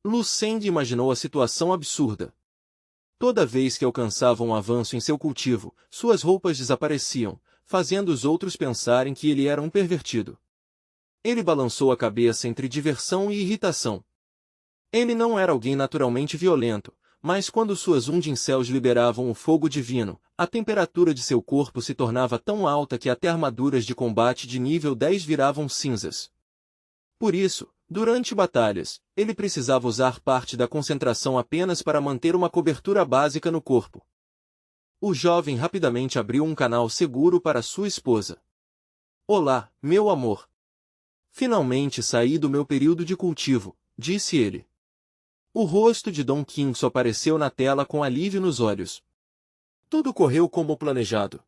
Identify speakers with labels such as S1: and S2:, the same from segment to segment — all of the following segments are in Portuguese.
S1: Lu Seng imaginou a situação absurda. Toda vez que alcançava um avanço em seu cultivo, suas roupas desapareciam, fazendo os outros pensarem que ele era um pervertido. Ele balançou a cabeça entre diversão e irritação. Ele não era alguém naturalmente violento, mas quando suas undicels liberavam o fogo divino, a temperatura de seu corpo se tornava tão alta que até armaduras de combate de nível 10 viravam cinzas. Por isso, durante batalhas, ele precisava usar parte da concentração apenas para manter uma cobertura básica no corpo. O jovem rapidamente abriu um canal seguro para sua esposa. "Olá, meu amor. Finalmente saí do meu período de cultivo", disse ele. O rosto de Dong Qingsu apareceu na tela com alívio nos olhos. Tudo correu como planejado.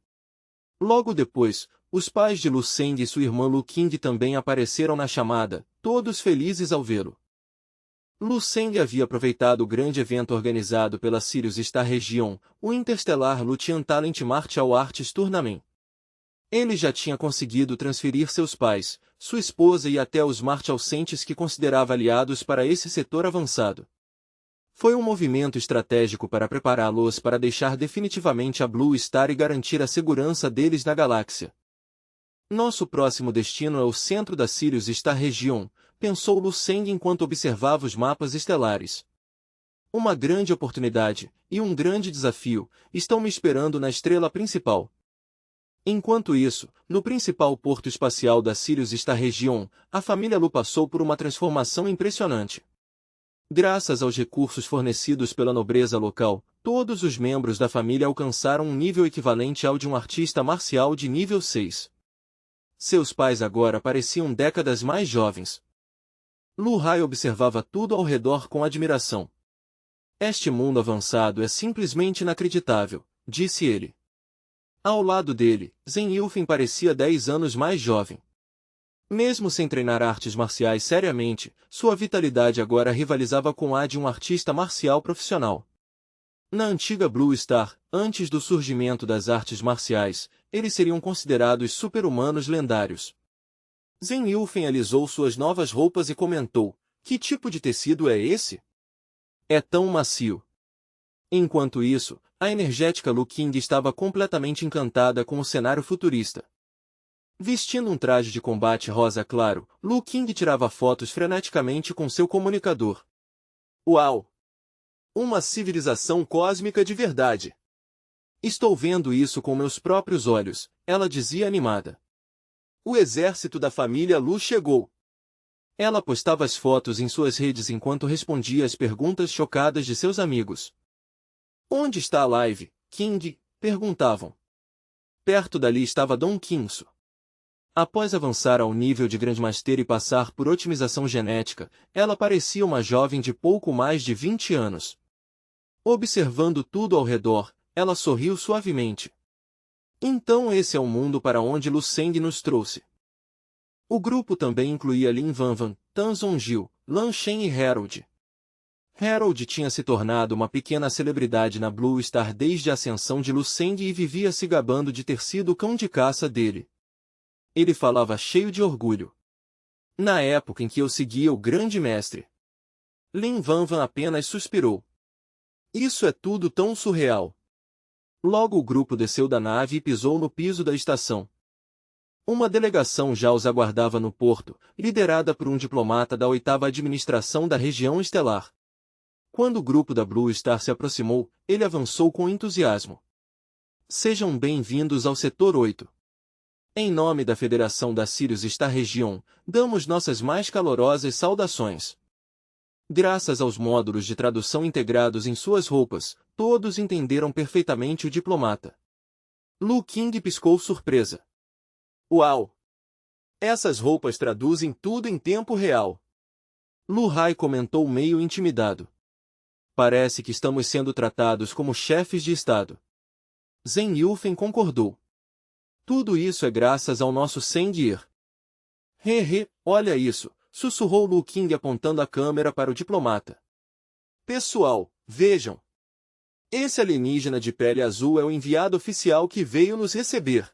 S1: Logo depois, os pais de Lu Seng e sua irmã Lu Qing também apareceram na chamada, todos felizes ao vê-lo. Lu Seng havia aproveitado o grande evento organizado pela Sirius Star Region, o Interstellar Lucian Talent Martial Arts Tournament. Ele já tinha conseguido transferir seus pais, sua esposa e até os Martial Saints que considerava aliados para esse setor avançado. Foi um movimento estratégico para prepará-los para deixar definitivamente a Blue Star e garantir a segurança deles na galáxia. Nosso próximo destino é o centro da Sirius Star Region, pensou Lu Seng enquanto observava os mapas estelares. Uma grande oportunidade, e um grande desafio, estão me esperando na estrela principal. Enquanto isso, no principal porto espacial da Sirius Star Region, a família Lu passou por uma transformação impressionante. Graças aos recursos fornecidos pela nobreza local, todos os membros da família alcançaram um nível equivalente ao de um artista marcial de nível 6. Seus pais agora pareciam décadas mais jovens. Lu Hai observava tudo ao redor com admiração. "Este mundo avançado é simplesmente inacreditável", disse ele. Ao lado dele, Zhen Yulfen parecia 10 anos mais jovem. Mesmo sem treinar artes marciais seriamente, sua vitalidade agora rivalizava com a de um artista marcial profissional. Na antiga Blue Star, antes do surgimento das artes marciais, eles seriam considerados super-humanos lendários. Zhen Yulfen alisou suas novas roupas e comentou: "Que tipo de tecido é esse? É tão macio." Enquanto isso, a energética Lu Qing estava completamente encantada com o cenário futurista. Vestindo um traje de combate rosa claro, Lu Qing tirava fotos freneticamente com seu comunicador. "Uau! Uma civilização cósmica de verdade! Estou vendo isso com meus próprios olhos", ela dizia animada. "O exército da família Lu chegou." Ela postava as fotos em suas redes enquanto respondia às perguntas chocadas de seus amigos. "Onde está a live, King?" perguntavam. Perto dali estava Dong Qingsu. Após avançar ao nível de Grandmaster e passar por otimização genética, ela parecia uma jovem de pouco mais de 20 anos. Observando tudo ao redor, ela sorriu suavemente. "Então esse é o mundo para onde Lu Seng nos trouxe." O grupo também incluía Lin Vanvan, Tan Zongjil, Lan Shen e Harold. Harold tinha se tornado uma pequena celebridade na Blue Star desde a ascensão de Lu Seng e vivia se gabando de ter sido o cão de caça dele. Ele falava cheio de orgulho. "Na época em que eu seguia o grande mestre." Lin Vanvan apenas suspirou. "Isso é tudo tão surreal." Logo o grupo desceu da nave e pisou no piso da estação. Uma delegação já os aguardava no porto, liderada por um diplomata da 8ª administração da região estelar. Quando o grupo da Blue Star se aproximou, ele avançou com entusiasmo. "Sejam bem-vindos ao Setor 8. Em nome da Federação da Sirius Star Region, damos nossas mais calorosas saudações." Graças aos módulos de tradução integrados em suas roupas, todos entenderam perfeitamente o diplomata. Lu Qing piscou surpresa. "Uau! Essas roupas traduzem tudo em tempo real." Lu Hai comentou meio intimidado. "Parece que estamos sendo tratados como chefes de Estado." Zhen Yulfen concordou. "Tudo isso é graças ao nosso Sengir." Olha isso", sussurrou Lu Qing apontando a câmera para o diplomata. "Pessoal, vejam. Esse alienígena de pele azul é o enviado oficial que veio nos receber."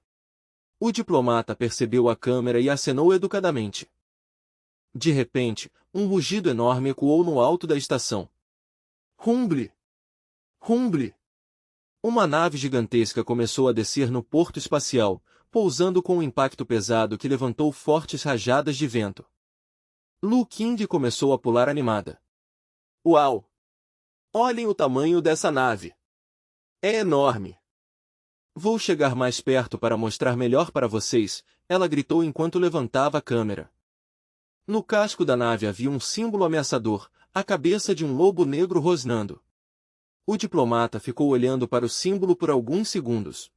S1: O diplomata percebeu a câmera e acenou educadamente. De repente, um rugido enorme ecoou no alto da estação. Rumble! Rumble! Uma nave gigantesca começou a descer no porto espacial, pousando com um impacto pesado que levantou fortes rajadas de vento. Lu King começou a pular animada. Uau! Olhem o tamanho dessa nave! É enorme! Vou chegar mais perto para mostrar melhor para vocês, ela gritou enquanto levantava a câmera. No casco da nave havia um símbolo ameaçador, a cabeça de um lobo negro rosnando. O diplomata ficou olhando para o símbolo por alguns segundos.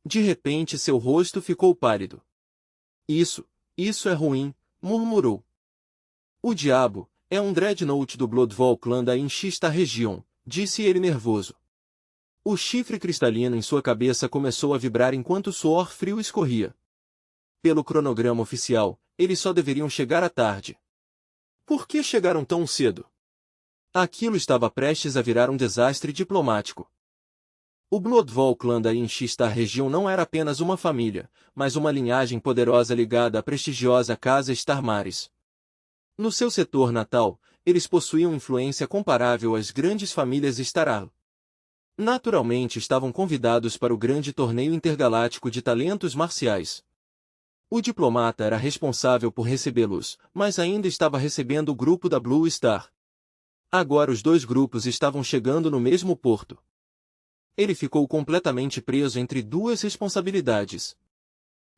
S1: De repente seu rosto ficou pálido. Isso é ruim, murmurou. O diabo, é um dreadnought do Bloodval Clan da Inchista Region, disse ele nervoso. O chifre cristalino em sua cabeça começou a vibrar enquanto o suor frio escorria. Pelo cronograma oficial, eles só deveriam chegar à tarde. Por que chegaram tão cedo? Aquilo estava prestes a virar um desastre diplomático. O Bloodval Clan da Inchista Region não era apenas uma família, mas uma linhagem poderosa ligada à prestigiosa Casa Starmaris. No seu setor natal, eles possuíam influência comparável às grandes famílias Staral. Naturalmente estavam convidados para o grande torneio intergaláctico de talentos marciais. O diplomata era responsável por recebê-los, mas ainda estava recebendo o grupo da Blue Star. Agora os dois grupos estavam chegando no mesmo porto. Ele ficou completamente preso entre duas responsabilidades.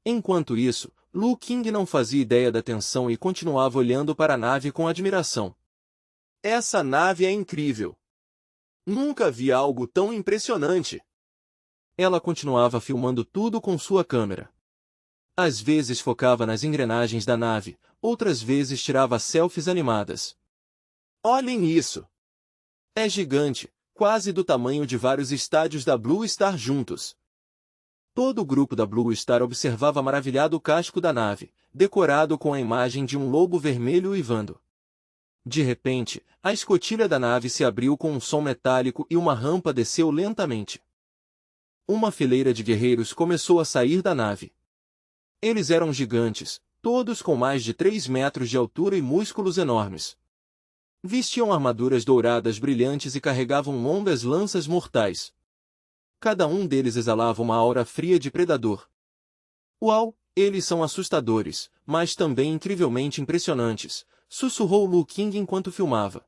S1: Enquanto isso, Lu King não fazia ideia da tensão e continuava olhando para a nave com admiração. Essa nave é incrível! Nunca vi algo tão impressionante! Ela continuava filmando tudo com sua câmera. Às vezes focava nas engrenagens da nave, outras vezes tirava selfies animadas. Olhem isso! É gigante, quase do tamanho de vários estádios da Blue Star juntos. Todo o grupo da Blue Star observava maravilhado o casco da nave, decorado com a imagem de um lobo vermelho uivando. De repente, a escotilha da nave se abriu com um som metálico e uma rampa desceu lentamente. Uma fileira de guerreiros começou a sair da nave. Eles eram gigantes, todos com mais de 3 metros de altura e músculos enormes. Vestiam armaduras douradas brilhantes e carregavam longas lanças mortais. Cada um deles exalava uma aura fria de predador. Uau, eles são assustadores, mas também incrivelmente impressionantes, sussurrou Lu King enquanto filmava.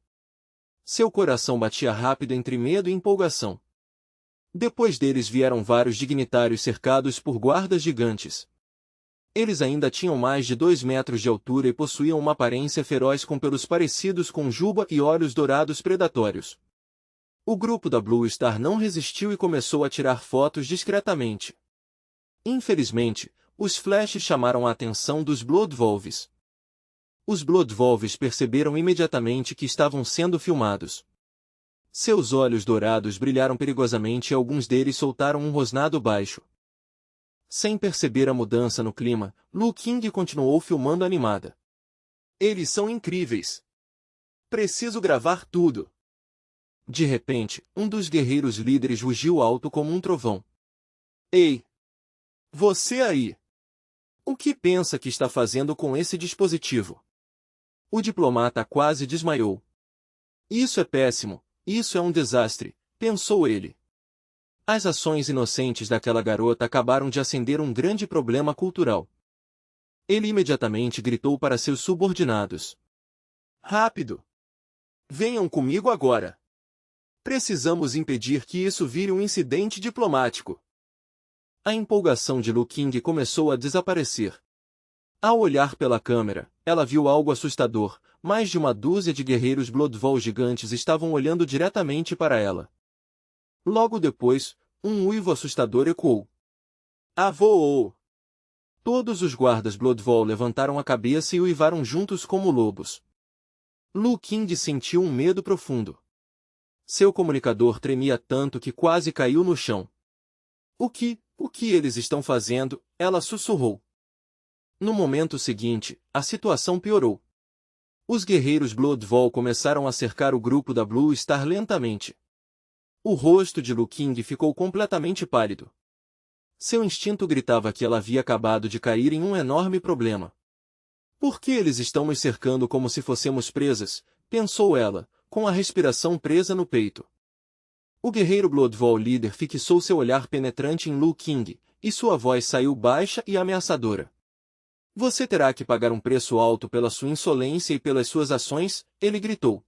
S1: Seu coração batia rápido entre medo e empolgação. Depois deles vieram vários dignitários cercados por guardas gigantes. Eles ainda tinham mais de 2 metros de altura e possuíam uma aparência feroz com pelos parecidos com juba e olhos dourados predatórios. O grupo da Blue Star não resistiu e começou a tirar fotos discretamente. Infelizmente, os flashes chamaram a atenção dos Bloodwolves. Os Bloodwolves perceberam imediatamente que estavam sendo filmados. Seus olhos dourados brilharam perigosamente e alguns deles soltaram um rosnado baixo. Sem perceber a mudança no clima, Lu King continuou filmando animada. Eles são incríveis. Preciso gravar tudo. De repente, um dos guerreiros líderes rugiu alto como um trovão. Ei! Você aí! O que pensa que está fazendo com esse dispositivo? O diplomata quase desmaiou. Isso é péssimo, isso é um desastre, pensou ele. As ações inocentes daquela garota acabaram de acender um grande problema cultural. Ele imediatamente gritou para seus subordinados. Rápido! Venham comigo agora! Precisamos impedir que isso vire um incidente diplomático. A empolgação de Lu King começou a desaparecer. Ao olhar pela câmera, ela viu algo assustador. Mais de uma dúzia de guerreiros Bloodval gigantes estavam olhando diretamente para ela. Logo depois, um uivo assustador ecoou. Avoou! Todos os guardas Bloodval levantaram a cabeça e uivaram juntos como lobos. Lu King sentiu um medo profundo. Seu comunicador tremia tanto que quase caiu no chão. O que eles estão fazendo? Ela sussurrou. No momento seguinte, a situação piorou. Os guerreiros Bloodval começaram a cercar o grupo da Blue Star lentamente. O rosto de Lu King ficou completamente pálido. Seu instinto gritava que ela havia acabado de cair em um enorme problema. Por que eles estão nos cercando como se fossemos presas? Pensou ela, com a respiração presa no peito. O guerreiro Bloodvow líder fixou seu olhar penetrante em Lu King, e sua voz saiu baixa e ameaçadora. Você terá que pagar um preço alto pela sua insolência e pelas suas ações, ele gritou.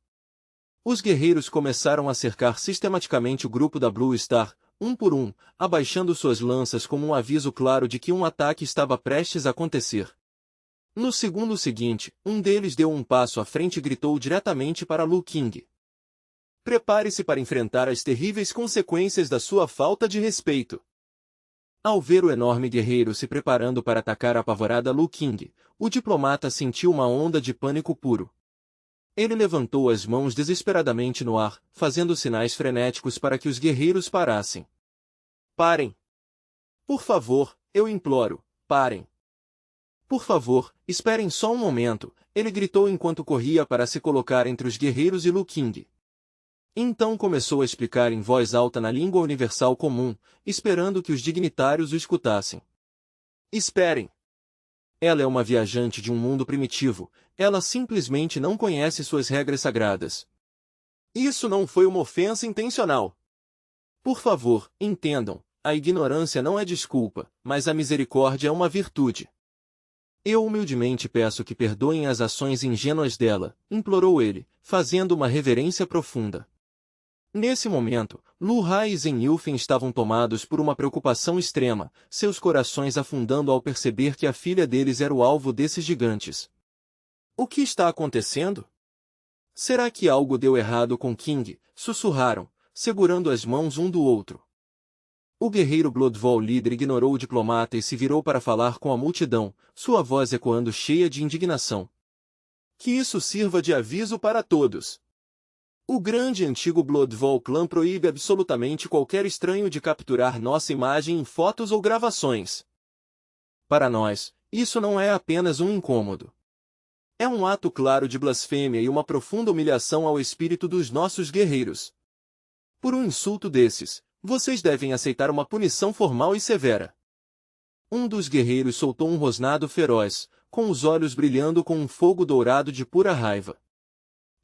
S1: Os guerreiros começaram a cercar sistematicamente o grupo da Blue Star, um por um, abaixando suas lanças como um aviso claro de que um ataque estava prestes a acontecer. No segundo seguinte, um deles deu um passo à frente e gritou diretamente para Lu King. Prepare-se para enfrentar as terríveis consequências da sua falta de respeito. Ao ver o enorme guerreiro se preparando para atacar a apavorada Lu King, o diplomata sentiu uma onda de pânico puro. Ele levantou as mãos desesperadamente no ar, fazendo sinais frenéticos para que os guerreiros parassem. Parem! Por favor, eu imploro, parem! Por favor, esperem só um momento, ele gritou enquanto corria para se colocar entre os guerreiros e Lu King. Então começou a explicar em voz alta na língua universal comum, esperando que os dignitários o escutassem. Esperem! Ela é uma viajante de um mundo primitivo, ela simplesmente não conhece suas regras sagradas. Isso não foi uma ofensa intencional. Por favor, entendam, a ignorância não é desculpa, mas a misericórdia é uma virtude. Eu humildemente peço que perdoem as ações ingênuas dela, implorou ele, fazendo uma reverência profunda. Nesse momento, Lu Hai e Zhen Yufeng estavam tomados por uma preocupação extrema, seus corações afundando ao perceber que a filha deles era o alvo desses gigantes. O que está acontecendo? Será que algo deu errado com King? Sussurraram, segurando as mãos um do outro. O guerreiro Bloodvow líder ignorou o diplomata e se virou para falar com a multidão, sua voz ecoando cheia de indignação. Que isso sirva de aviso para todos. O grande e antigo Bloodvow clã proíbe absolutamente qualquer estranho de capturar nossa imagem em fotos ou gravações. Para nós, isso não é apenas um incômodo. É um ato claro de blasfêmia e uma profunda humilhação ao espírito dos nossos guerreiros. Por um insulto desses, vocês devem aceitar uma punição formal e severa. Um dos guerreiros soltou um rosnado feroz, com os olhos brilhando com um fogo dourado de pura raiva.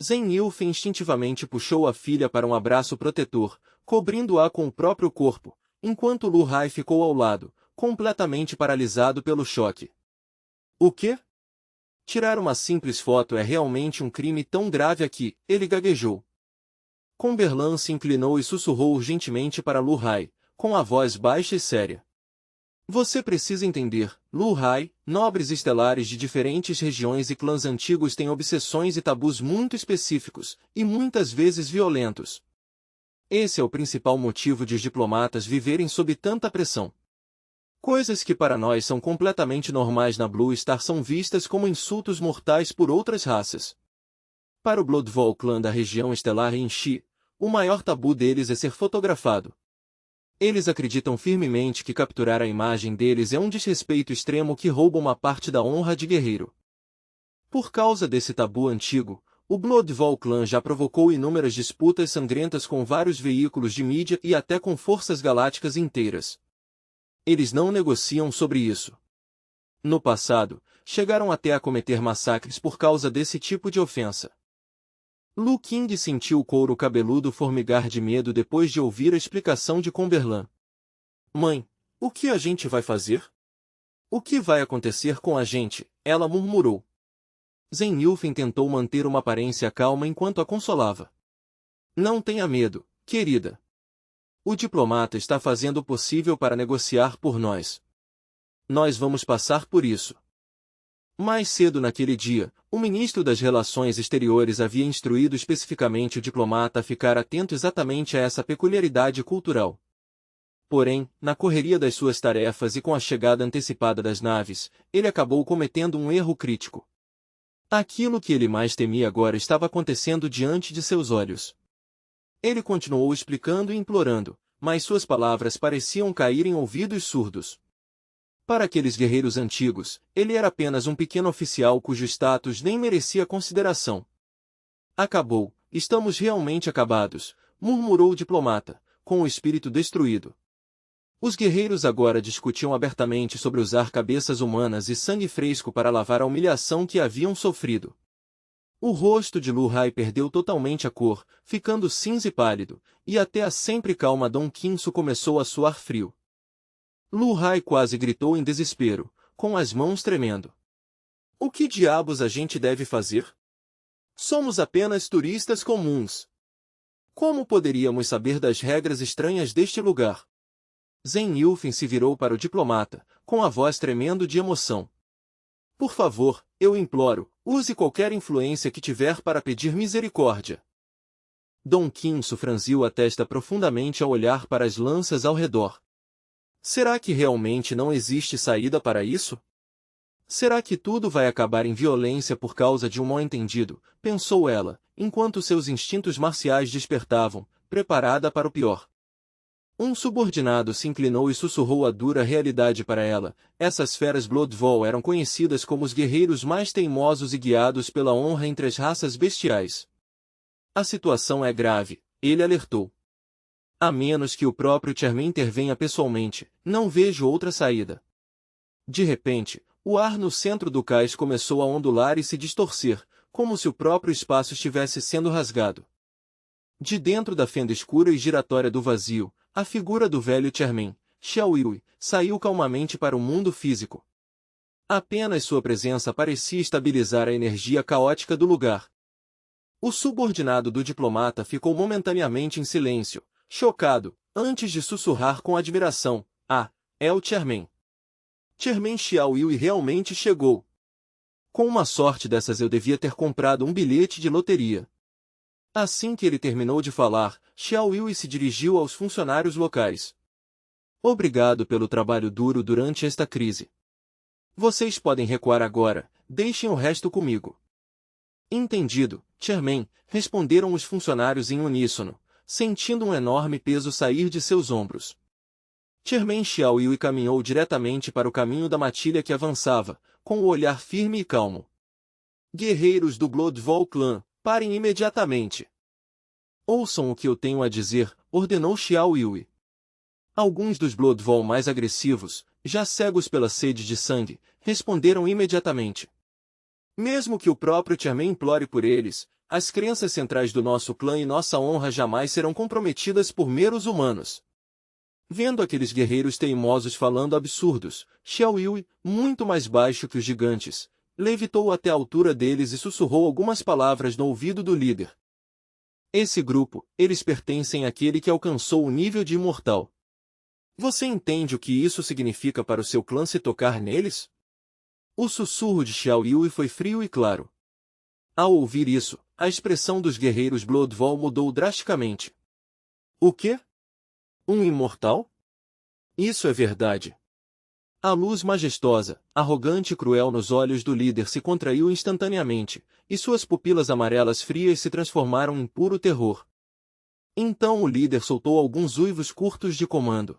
S1: Zhen Yufeng instintivamente puxou a filha para um abraço protetor, cobrindo-a com o próprio corpo, enquanto Lu Hai ficou ao lado, completamente paralisado pelo choque. O quê? Tirar uma simples foto é realmente um crime tão grave aqui, ele gaguejou. Cumberland se inclinou e sussurrou urgentemente para Lu Hai, com a voz baixa e séria. Você precisa entender, Lu Hai, nobres estelares de diferentes regiões e clãs antigos têm obsessões e tabus muito específicos, e muitas vezes violentos. Esse é o principal motivo de os diplomatas viverem sob tanta pressão. Coisas que para nós são completamente normais na Blue Star são vistas como insultos mortais por outras raças. Para o Bloodvow clã da região estelar Enchi, o maior tabu deles é ser fotografado. Eles acreditam firmemente que capturar a imagem deles é um desrespeito extremo que rouba uma parte da honra de guerreiro. Por causa desse tabu antigo, o Bloodvow clã já provocou inúmeras disputas sangrentas com vários veículos de mídia e até com forças galácticas inteiras. Eles não negociam sobre isso. No passado, chegaram até a cometer massacres por causa desse tipo de ofensa. Lu King sentiu o couro cabeludo formigar de medo depois de ouvir a explicação de Cumberland. Mãe, o que a gente vai fazer? O que vai acontecer com a gente? Ela murmurou. Zhen Yufeng tentou manter uma aparência calma enquanto a consolava. Não tenha medo, querida. O diplomata está fazendo o possível para negociar por nós. Nós vamos passar por isso. Mais cedo naquele dia, o ministro das Relações Exteriores havia instruído especificamente o diplomata a ficar atento exatamente a essa peculiaridade cultural. Porém, na correria das suas tarefas e com a chegada antecipada das naves, ele acabou cometendo um erro crítico. Aquilo que ele mais temia agora estava acontecendo diante de seus olhos. Ele continuou explicando e implorando, mas suas palavras pareciam cair em ouvidos surdos. Para aqueles guerreiros antigos, ele era apenas um pequeno oficial cujo status nem merecia consideração. Acabou, estamos realmente acabados, murmurou o diplomata, com o espírito destruído. Os guerreiros agora discutiam abertamente sobre usar cabeças humanas e sangue fresco para lavar a humilhação que haviam sofrido. O rosto de Lu Hai perdeu totalmente a cor, ficando cinza e pálido, e até a sempre calma Dong Qinsu começou a suar frio. Lu Hai quase gritou em desespero, com as mãos tremendo. O que diabos a gente deve fazer? Somos apenas turistas comuns. Como poderíamos saber das regras estranhas deste lugar? Zhen Yufeng se virou para o diplomata, com a voz tremendo de emoção. Por favor, eu imploro, use qualquer influência que tiver para pedir misericórdia. Dong Qinsu franziu a testa profundamente ao olhar para as lanças ao redor. Será que realmente não existe saída para isso? Será que tudo vai acabar em violência por causa de um mal-entendido? Pensou ela, enquanto seus instintos marciais despertavam, preparada para o pior. Um subordinado se inclinou e sussurrou a dura realidade para ela. Essas feras Bloodvow eram conhecidas como os guerreiros mais teimosos e guiados pela honra entre as raças bestiais. A situação é grave, ele alertou. A menos que o próprio Chairman intervenha pessoalmente, não vejo outra saída. De repente, o ar no centro do cais começou a ondular e se distorcer, como se o próprio espaço estivesse sendo rasgado. De dentro da fenda escura e giratória do vazio, a figura do velho Chairman, Xiao Yui, saiu calmamente para o mundo físico. Apenas sua presença parecia estabilizar a energia caótica do lugar. O subordinado do diplomata ficou momentaneamente em silêncio, chocado, antes de sussurrar com admiração: "Ah, é o Chairman. Chairman Xiao Yui realmente chegou. Com uma sorte dessas eu devia ter comprado um bilhete de loteria." Assim que ele terminou de falar, Xiao Yui se dirigiu aos funcionários locais. Obrigado pelo trabalho duro durante esta crise. Vocês podem recuar agora, deixem o resto comigo. Entendido, Chairman, responderam os funcionários em uníssono, sentindo um enorme peso sair de seus ombros. Chairman Xiao Yui caminhou diretamente para o caminho da matilha que avançava, com o olhar firme e calmo. Guerreiros do Bloodvow Clan, parem imediatamente. Ouçam o que eu tenho a dizer, ordenou Xiao Yui. Alguns dos Bloodvow mais agressivos, já cegos pela sede de sangue, responderam imediatamente. Mesmo que o próprio Chairman implore por eles, as crenças centrais do nosso clã e nossa honra jamais serão comprometidas por meros humanos. Vendo aqueles guerreiros teimosos falando absurdos, Xiao Yui, muito mais baixo que os gigantes, levitou até a altura deles e sussurrou algumas palavras no ouvido do líder. Esse grupo, eles pertencem àquele que alcançou o nível de imortal. Você entende o que isso significa para o seu clã se tocar neles? O sussurro de Xiao Yui foi frio e claro. Ao ouvir isso, a expressão dos guerreiros Bloodvow mudou drasticamente. O quê? Um imortal? Isso é verdade. A luz majestosa, arrogante e cruel nos olhos do líder se contraiu instantaneamente, e suas pupilas amarelas frias se transformaram em puro terror. Então o líder soltou alguns uivos curtos de comando.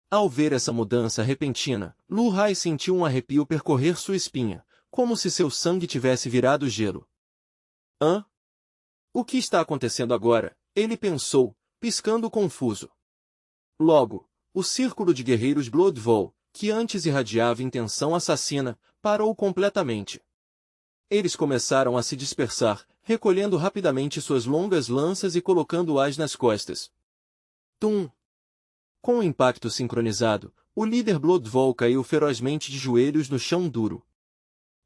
S1: Ao ver essa mudança repentina, Lu Hai sentiu um arrepio percorrer sua espinha, como se seu sangue tivesse virado gelo. Hã? O que está acontecendo agora? Ele pensou, piscando confuso. Logo, o círculo de guerreiros Bloodvow, que antes irradiava intenção assassina, parou completamente. Eles começaram a se dispersar, recolhendo rapidamente suas longas lanças e colocando-as nas costas. Tum! Com o impacto sincronizado, o líder Bloodvow caiu ferozmente de joelhos no chão duro.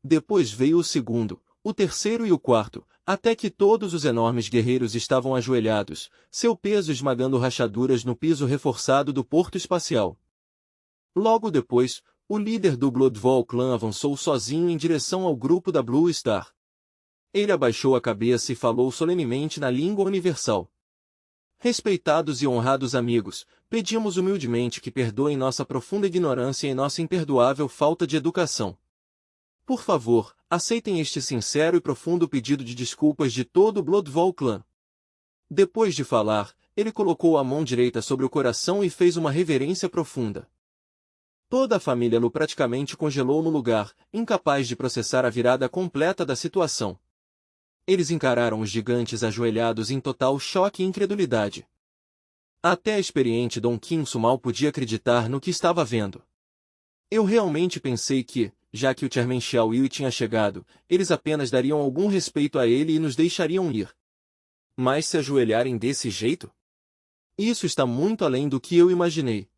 S1: Depois veio o segundo, o terceiro e o quarto, até que todos os enormes guerreiros estavam ajoelhados, seu peso esmagando rachaduras no piso reforçado do porto espacial. Logo depois, o líder do Bloodvow Clan avançou sozinho em direção ao grupo da Blue Star. Ele abaixou a cabeça e falou solenemente na língua universal. Respeitados e honrados amigos, pedimos humildemente que perdoem nossa profunda ignorância e nossa imperdoável falta de educação. Por favor, aceitem este sincero e profundo pedido de desculpas de todo o Bloodvow Clan. Depois de falar, ele colocou a mão direita sobre o coração e fez uma reverência profunda. Toda a família Lu praticamente congelou no lugar, incapaz de processar a virada completa da situação. Eles encararam os gigantes ajoelhados em total choque e incredulidade. Até a experiente Dom Quinso mal podia acreditar no que estava vendo. Eu realmente pensei que, já que o Chairman Xiao Yui tinha chegado, eles apenas dariam algum respeito a ele e nos deixariam ir. Mas se ajoelharem desse jeito? Isso está muito além do que eu imaginei.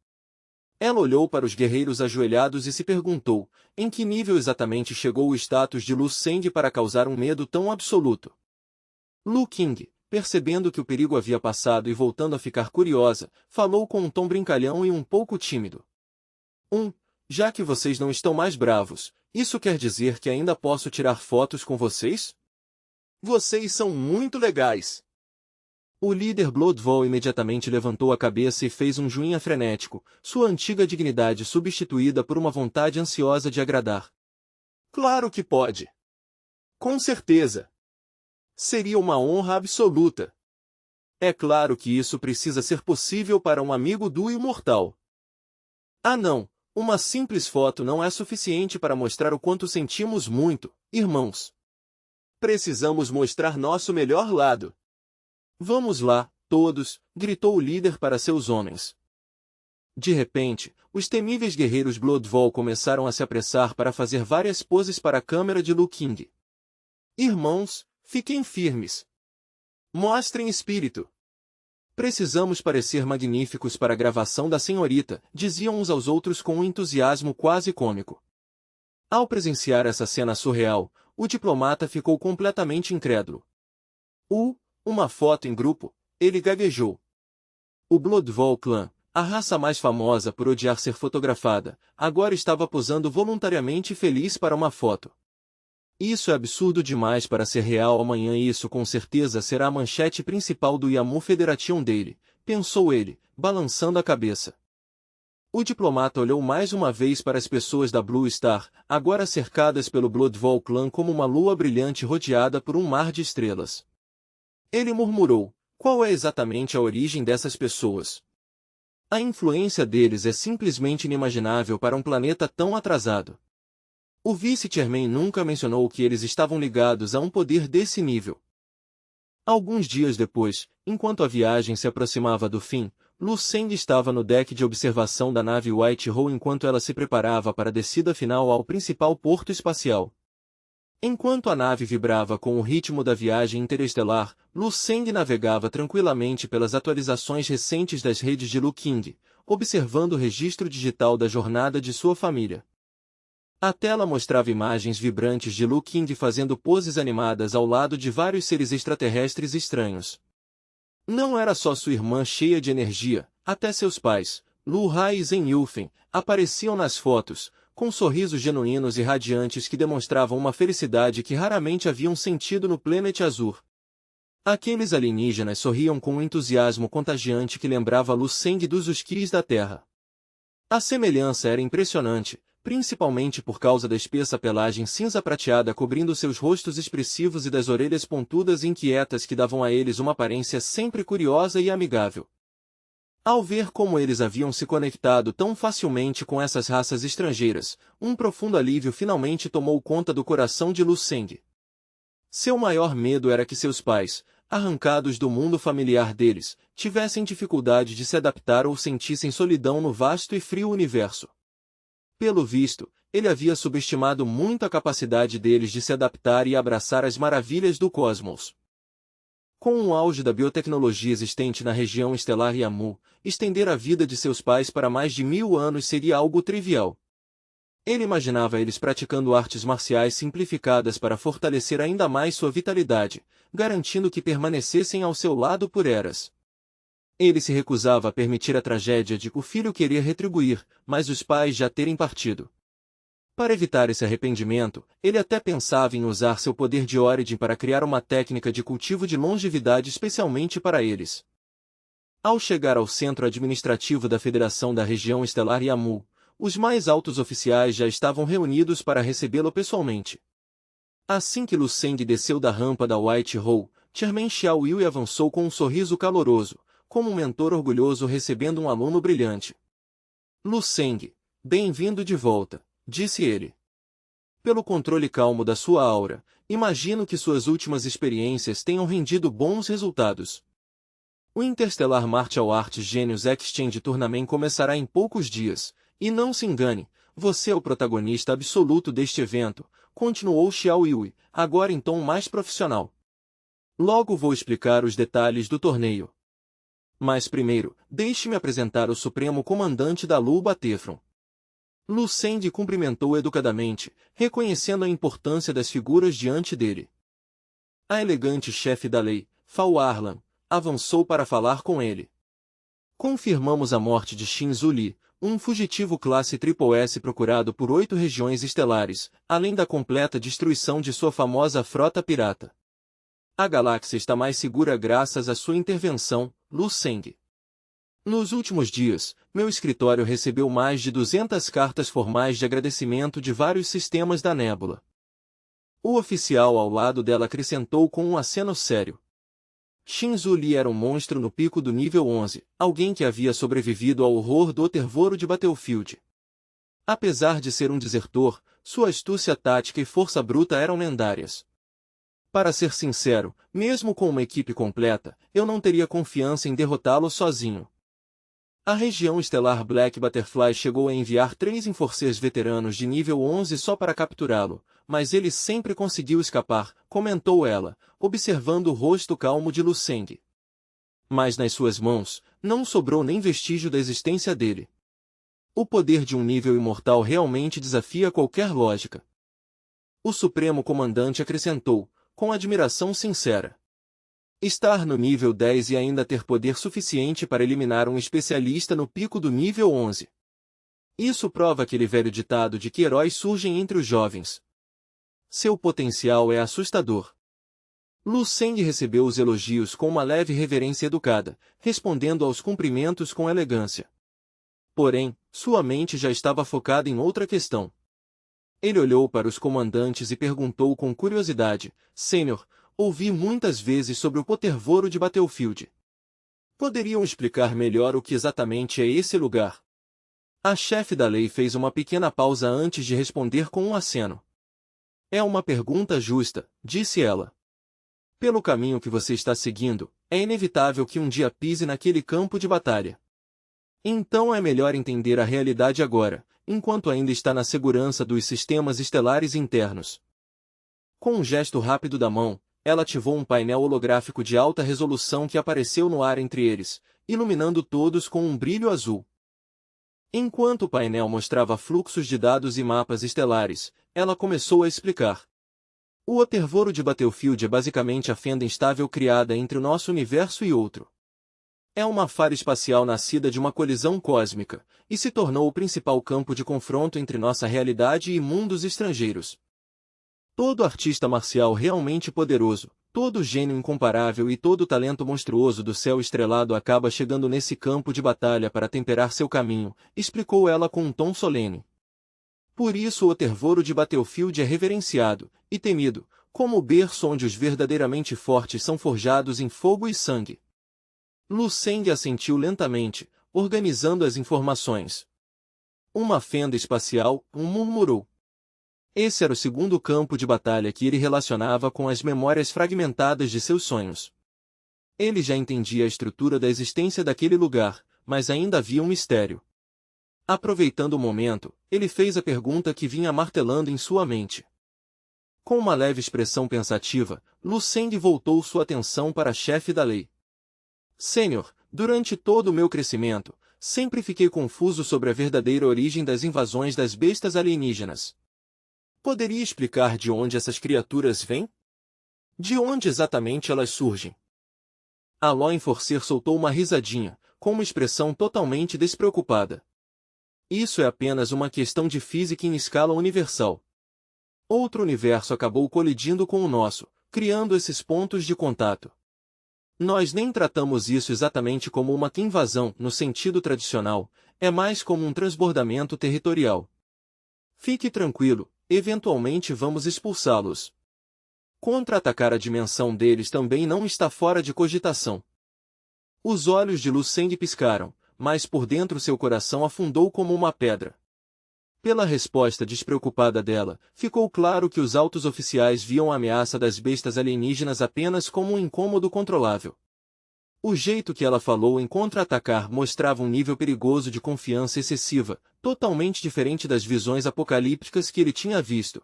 S1: Ela olhou para os guerreiros ajoelhados e se perguntou, em que nível exatamente chegou o status de Lu Seng para causar um medo tão absoluto. Lu Qing, percebendo que o perigo havia passado e voltando a ficar curiosa, falou com um tom brincalhão e um pouco tímido. Já que vocês não estão mais bravos, isso quer dizer que ainda posso tirar fotos com vocês? Vocês são muito legais! O líder Bloodvoll imediatamente levantou a cabeça e fez um joinha frenético, sua antiga dignidade substituída por uma vontade ansiosa de agradar. Claro que pode! Com certeza! Seria uma honra absoluta! É claro que isso precisa ser possível para um amigo do imortal. Ah não! Uma simples foto não é suficiente para mostrar o quanto sentimos muito, irmãos. Precisamos mostrar nosso melhor lado. Vamos lá, todos, gritou o líder para seus homens. De repente, os temíveis guerreiros Bloodvoll começaram a se apressar para fazer várias poses para a câmera de Lu Qing. Irmãos, fiquem firmes. Mostrem espírito. Precisamos parecer magníficos para a gravação da senhorita, diziam uns aos outros com um entusiasmo quase cômico. Ao presenciar essa cena surreal, o diplomata ficou completamente incrédulo. Uma foto em grupo, ele gaguejou. O Bloodvoll Clan, a raça mais famosa por odiar ser fotografada, agora estava posando voluntariamente feliz para uma foto. Isso é absurdo demais para ser real amanhã e isso com certeza será a manchete principal do Yamu Federation Daily, pensou ele, balançando a cabeça. O diplomata olhou mais uma vez para as pessoas da Blue Star, agora cercadas pelo Bloodvoll Clan como uma lua brilhante rodeada por um mar de estrelas. Ele murmurou, qual é exatamente a origem dessas pessoas? A influência deles é simplesmente inimaginável para um planeta tão atrasado. O vice-chairman nunca mencionou que eles estavam ligados a um poder desse nível. Alguns dias depois, enquanto a viagem se aproximava do fim, Lu Seng estava no deck de observação da nave White Hole enquanto ela se preparava para a descida final ao principal porto espacial. Enquanto a nave vibrava com o ritmo da viagem interestelar, Lu Seng navegava tranquilamente pelas atualizações recentes das redes de Lu Qing, observando o registro digital da jornada de sua família. A tela mostrava imagens vibrantes de Lu Qing fazendo poses animadas ao lado de vários seres extraterrestres estranhos. Não era só sua irmã cheia de energia, até seus pais, Lu Hai e Zhen Yufen, apareciam nas fotos, com sorrisos genuínos e radiantes que demonstravam uma felicidade que raramente haviam sentido no Planet Azur. Aqueles alienígenas sorriam com um entusiasmo contagiante que lembrava Lu Seng dos Usquis da Terra. A semelhança era impressionante, principalmente por causa da espessa pelagem cinza prateada cobrindo seus rostos expressivos e das orelhas pontudas e inquietas que davam a eles uma aparência sempre curiosa e amigável. Ao ver como eles haviam se conectado tão facilmente com essas raças estrangeiras, um profundo alívio finalmente tomou conta do coração de Lu Seng. Seu maior medo era que seus pais, arrancados do mundo familiar deles, tivessem dificuldade de se adaptar ou sentissem solidão no vasto e frio universo. Pelo visto, ele havia subestimado muito a capacidade deles de se adaptar e abraçar as maravilhas do cosmos. Com o auge da biotecnologia existente na região estelar Yamu, estender a vida de seus pais para mais de 1000 anos seria algo trivial. Ele imaginava eles praticando artes marciais simplificadas para fortalecer ainda mais sua vitalidade, garantindo que permanecessem ao seu lado por eras. Ele se recusava a permitir a tragédia de o filho querer retribuir, mas os pais já terem partido. Para evitar esse arrependimento, ele até pensava em usar seu poder de Origin para criar uma técnica de cultivo de longevidade especialmente para eles. Ao chegar ao centro administrativo da Federação da Região Estelar Yamu, os mais altos oficiais já estavam reunidos para recebê-lo pessoalmente. Assim que Lu Seng desceu da rampa da White Hole, Chairman Xiao Yui avançou com um sorriso caloroso, como um mentor orgulhoso recebendo um aluno brilhante. Lu Seng, bem-vindo de volta, disse ele. Pelo controle calmo da sua aura, imagino que suas últimas experiências tenham rendido bons resultados. O Interstellar Martial Arts Genius Exchange Tournament começará em poucos dias, e não se engane, você é o protagonista absoluto deste evento, continuou Xiao Yui, agora em tom mais profissional. Logo vou explicar os detalhes do torneio. Mas primeiro, deixe-me apresentar o Supremo Comandante da Lu Batefron. Lu Seng cumprimentou educadamente, reconhecendo a importância das figuras diante dele. A elegante chefe da lei, Fao Arlan, avançou para falar com ele. Confirmamos a morte de Shin Zuli, um fugitivo classe SSS procurado por 8 regiões estelares, além da completa destruição de sua famosa frota pirata. A galáxia está mais segura graças à sua intervenção, Lu Seng. Nos últimos dias, meu escritório recebeu mais de 200 cartas formais de agradecimento de vários sistemas da nébula. O oficial ao lado dela acrescentou com um aceno sério. Shin Zuli era um monstro no pico do nível 11, alguém que havia sobrevivido ao horror do Otervoro de Battlefield. Apesar de ser um desertor, sua astúcia tática e força bruta eram lendárias. Para ser sincero, mesmo com uma equipe completa, eu não teria confiança em derrotá-lo sozinho. A região estelar Black Butterfly chegou a enviar 3 Enforcers veteranos de nível 11 só para capturá-lo, mas ele sempre conseguiu escapar, comentou ela, observando o rosto calmo de Lu Seng. Mas nas suas mãos, não sobrou nem vestígio da existência dele. O poder de um nível imortal realmente desafia qualquer lógica. O Supremo Comandante acrescentou, com admiração sincera. Estar no nível 10 e ainda ter poder suficiente para eliminar um especialista no pico do nível 11. Isso prova aquele velho ditado de que heróis surgem entre os jovens. Seu potencial é assustador. Lu Seng recebeu os elogios com uma leve reverência educada, respondendo aos cumprimentos com elegância. Porém, sua mente já estava focada em outra questão. Ele olhou para os comandantes e perguntou com curiosidade, Sênior, ouvi muitas vezes sobre o Otervoro de Battlefield. Poderiam explicar melhor o que exatamente é esse lugar? A chefe da lei fez uma pequena pausa antes de responder com um aceno. É uma pergunta justa, disse ela. Pelo caminho que você está seguindo, é inevitável que um dia pise naquele campo de batalha. Então é melhor entender a realidade agora, enquanto ainda está na segurança dos sistemas estelares internos. Com um gesto rápido da mão, ela ativou um painel holográfico de alta resolução que apareceu no ar entre eles, iluminando todos com um brilho azul. Enquanto o painel mostrava fluxos de dados e mapas estelares, ela começou a explicar. O Otervoro de Battlefield é basicamente a fenda instável criada entre o nosso universo e outro. É uma falha espacial nascida de uma colisão cósmica, e se tornou o principal campo de confronto entre nossa realidade e mundos estrangeiros. Todo artista marcial realmente poderoso, todo gênio incomparável e todo talento monstruoso do céu estrelado acaba chegando nesse campo de batalha para temperar seu caminho, explicou ela com um tom solene. Por isso o Otervoro de Battlefield é reverenciado, e temido, como o berço onde os verdadeiramente fortes são forjados em fogo e sangue. Lu Seng assentiu lentamente, organizando as informações. Uma fenda espacial, murmurou. Esse era o segundo campo de batalha que ele relacionava com as memórias fragmentadas de seus sonhos. Ele já entendia a estrutura da existência daquele lugar, mas ainda havia um mistério. Aproveitando o momento, ele fez a pergunta que vinha martelando em sua mente. Com uma leve expressão pensativa, Lu Seng voltou sua atenção para a chefe da lei. Sênior, durante todo o meu crescimento, sempre fiquei confuso sobre a verdadeira origem das invasões das bestas alienígenas. Poderia explicar de onde essas criaturas vêm? De onde exatamente elas surgem? A Law Enforcer soltou uma risadinha, com uma expressão totalmente despreocupada. Isso é apenas uma questão de física em escala universal. Outro universo acabou colidindo com o nosso, criando esses pontos de contato. Nós nem tratamos isso exatamente como uma invasão, no sentido tradicional, é mais como um transbordamento territorial. Fique tranquilo, eventualmente vamos expulsá-los. Contra-atacar a dimensão deles também não está fora de cogitação. Os olhos de Lu Seng piscaram, mas por dentro seu coração afundou como uma pedra. Pela resposta despreocupada dela, ficou claro que os altos oficiais viam a ameaça das bestas alienígenas apenas como um incômodo controlável. O jeito que ela falou em contra-atacar mostrava um nível perigoso de confiança excessiva, totalmente diferente das visões apocalípticas que ele tinha visto.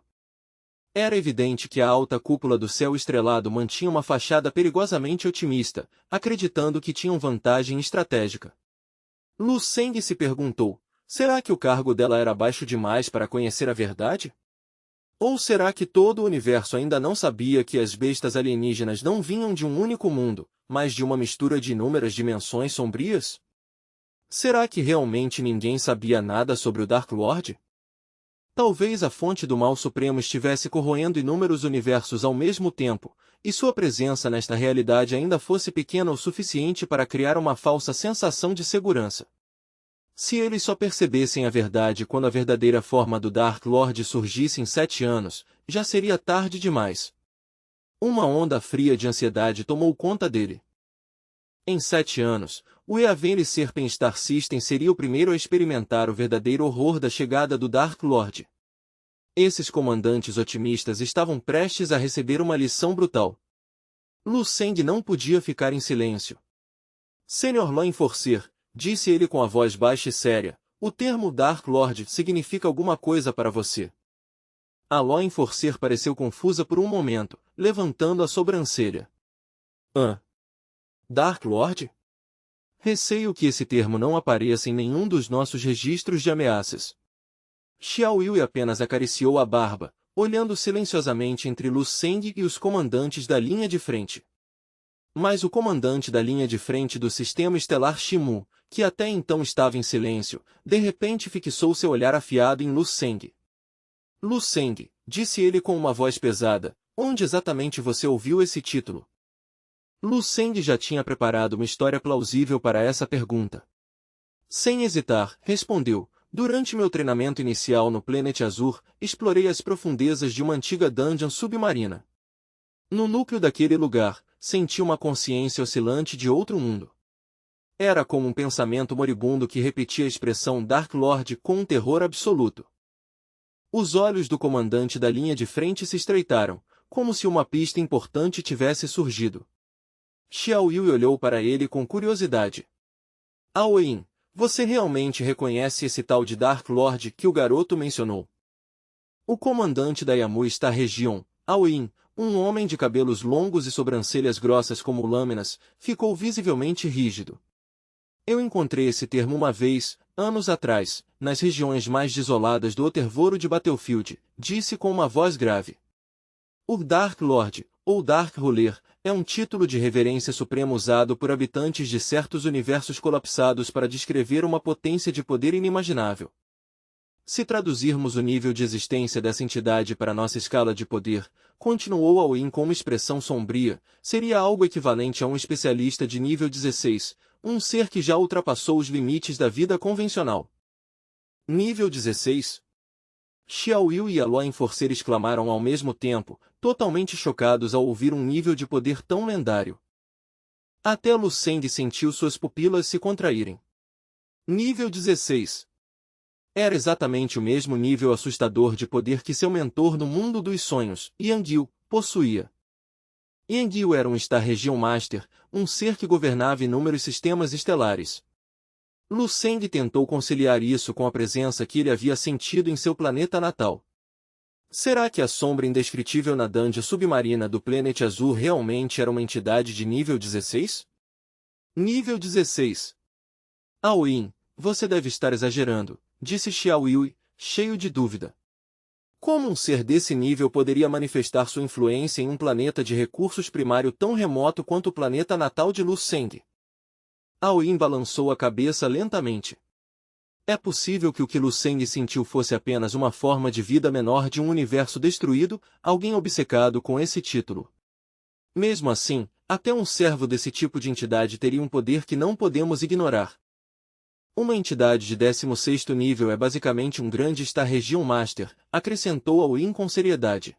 S1: Era evidente que a alta cúpula do céu estrelado mantinha uma fachada perigosamente otimista, acreditando que tinham vantagem estratégica. Lu Seng se perguntou, será que o cargo dela era baixo demais para conhecer a verdade? Ou será que todo o universo ainda não sabia que as bestas alienígenas não vinham de um único mundo, mas de uma mistura de inúmeras dimensões sombrias? Será que realmente ninguém sabia nada sobre o Dark Lord? Talvez a fonte do mal supremo estivesse corroendo inúmeros universos ao mesmo tempo, e sua presença nesta realidade ainda fosse pequena o suficiente para criar uma falsa sensação de segurança. Se eles só percebessem a verdade quando a verdadeira forma do Dark Lord surgisse em 7 anos, já seria tarde demais. Uma onda fria de ansiedade tomou conta dele. Em 7 anos, o Eavenly Serpent Star System seria o primeiro a experimentar o verdadeiro horror da chegada do Dark Lord. Esses comandantes otimistas estavam prestes a receber uma lição brutal. Lu Seng não podia ficar em silêncio. Senior Law Enforcer, disse ele com a voz baixa e séria, o termo Dark Lord significa alguma coisa para você. A Law Enforcer pareceu confusa por um momento, levantando a sobrancelha. Dark Lord? Receio que esse termo não apareça em nenhum dos nossos registros de ameaças. Xiao Yui apenas acariciou a barba, olhando silenciosamente entre Lu Seng e os comandantes da linha de frente. Mas o comandante da linha de frente do sistema estelar Shimu, que até então estava em silêncio, de repente fixou seu olhar afiado em Lu Seng. Lu Seng, disse ele com uma voz pesada, onde exatamente você ouviu esse título? Lu Seng já tinha preparado uma história plausível para essa pergunta. Sem hesitar, respondeu, durante meu treinamento inicial no Planet Azur, explorei as profundezas de uma antiga dungeon submarina. No núcleo daquele lugar, senti uma consciência oscilante de outro mundo. Era como um pensamento moribundo que repetia a expressão Dark Lord com um terror absoluto. Os olhos do comandante da linha de frente se estreitaram, como se uma pista importante tivesse surgido. Xiao Yui olhou para ele com curiosidade. Aoyin, você realmente reconhece esse tal de Dark Lord que o garoto mencionou? O comandante da Yamu Star Region, Aoyin, um homem de cabelos longos e sobrancelhas grossas como lâminas, ficou visivelmente rígido. Eu encontrei esse termo uma vez, anos atrás, nas regiões mais desoladas do Otervoro de Battlefield, disse com uma voz grave. O Dark Lord, ou Dark Ruler, é um título de reverência suprema usado por habitantes de certos universos colapsados para descrever uma potência de poder inimaginável. Se traduzirmos o nível de existência dessa entidade para nossa escala de poder, continuou Aoyin com uma expressão sombria, seria algo equivalente a um especialista de nível 16, um ser que já ultrapassou os limites da vida convencional. Nível 16? Xiao Yu e a Law Enforcer exclamaram ao mesmo tempo, totalmente chocados ao ouvir um nível de poder tão lendário. Até Lu Seng sentiu suas pupilas se contraírem. Nível 16. Era exatamente o mesmo nível assustador de poder que seu mentor no mundo dos sonhos, Yang Yu, possuía. Yang Yu era um Star Region Master, um ser que governava inúmeros sistemas estelares. Lu Seng tentou conciliar isso com a presença que ele havia sentido em seu planeta natal. Será que a sombra indescritível na dungeon submarina do Planet Azul realmente era uma entidade de nível 16? Nível 16. Aoyin, você deve estar exagerando, disse Xiao Yui, cheio de dúvida. Como um ser desse nível poderia manifestar sua influência em um planeta de recursos primário tão remoto quanto o planeta natal de Lu Seng? Aoyin balançou a cabeça lentamente. É possível que o que Lu Seng sentiu fosse apenas uma forma de vida menor de um universo destruído, alguém obcecado com esse título. Mesmo assim, até um servo desse tipo de entidade teria um poder que não podemos ignorar. Uma entidade de 16º nível é basicamente um grande Star Region Master, acrescentou Aoyin com seriedade.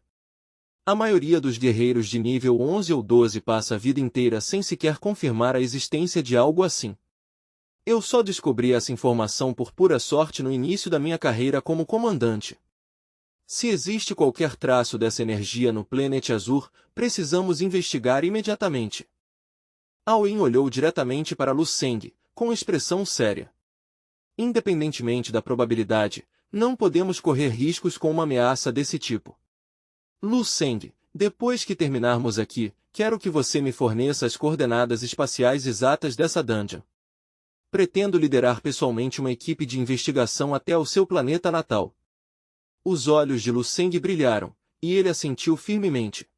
S1: A maioria dos guerreiros de nível 11 ou 12 passa a vida inteira sem sequer confirmar a existência de algo assim. Eu só descobri essa informação por pura sorte no início da minha carreira como comandante. Se existe qualquer traço dessa energia no Planet Azur, precisamos investigar imediatamente. Aoyin olhou diretamente para Lu Seng, com expressão séria. Independentemente da probabilidade, não podemos correr riscos com uma ameaça desse tipo. Lu Seng, depois que terminarmos aqui, quero que você me forneça as coordenadas espaciais exatas dessa dungeon. Pretendo liderar pessoalmente uma equipe de investigação até ao seu planeta natal. Os olhos de Lu Seng brilharam, e ele assentiu firmemente.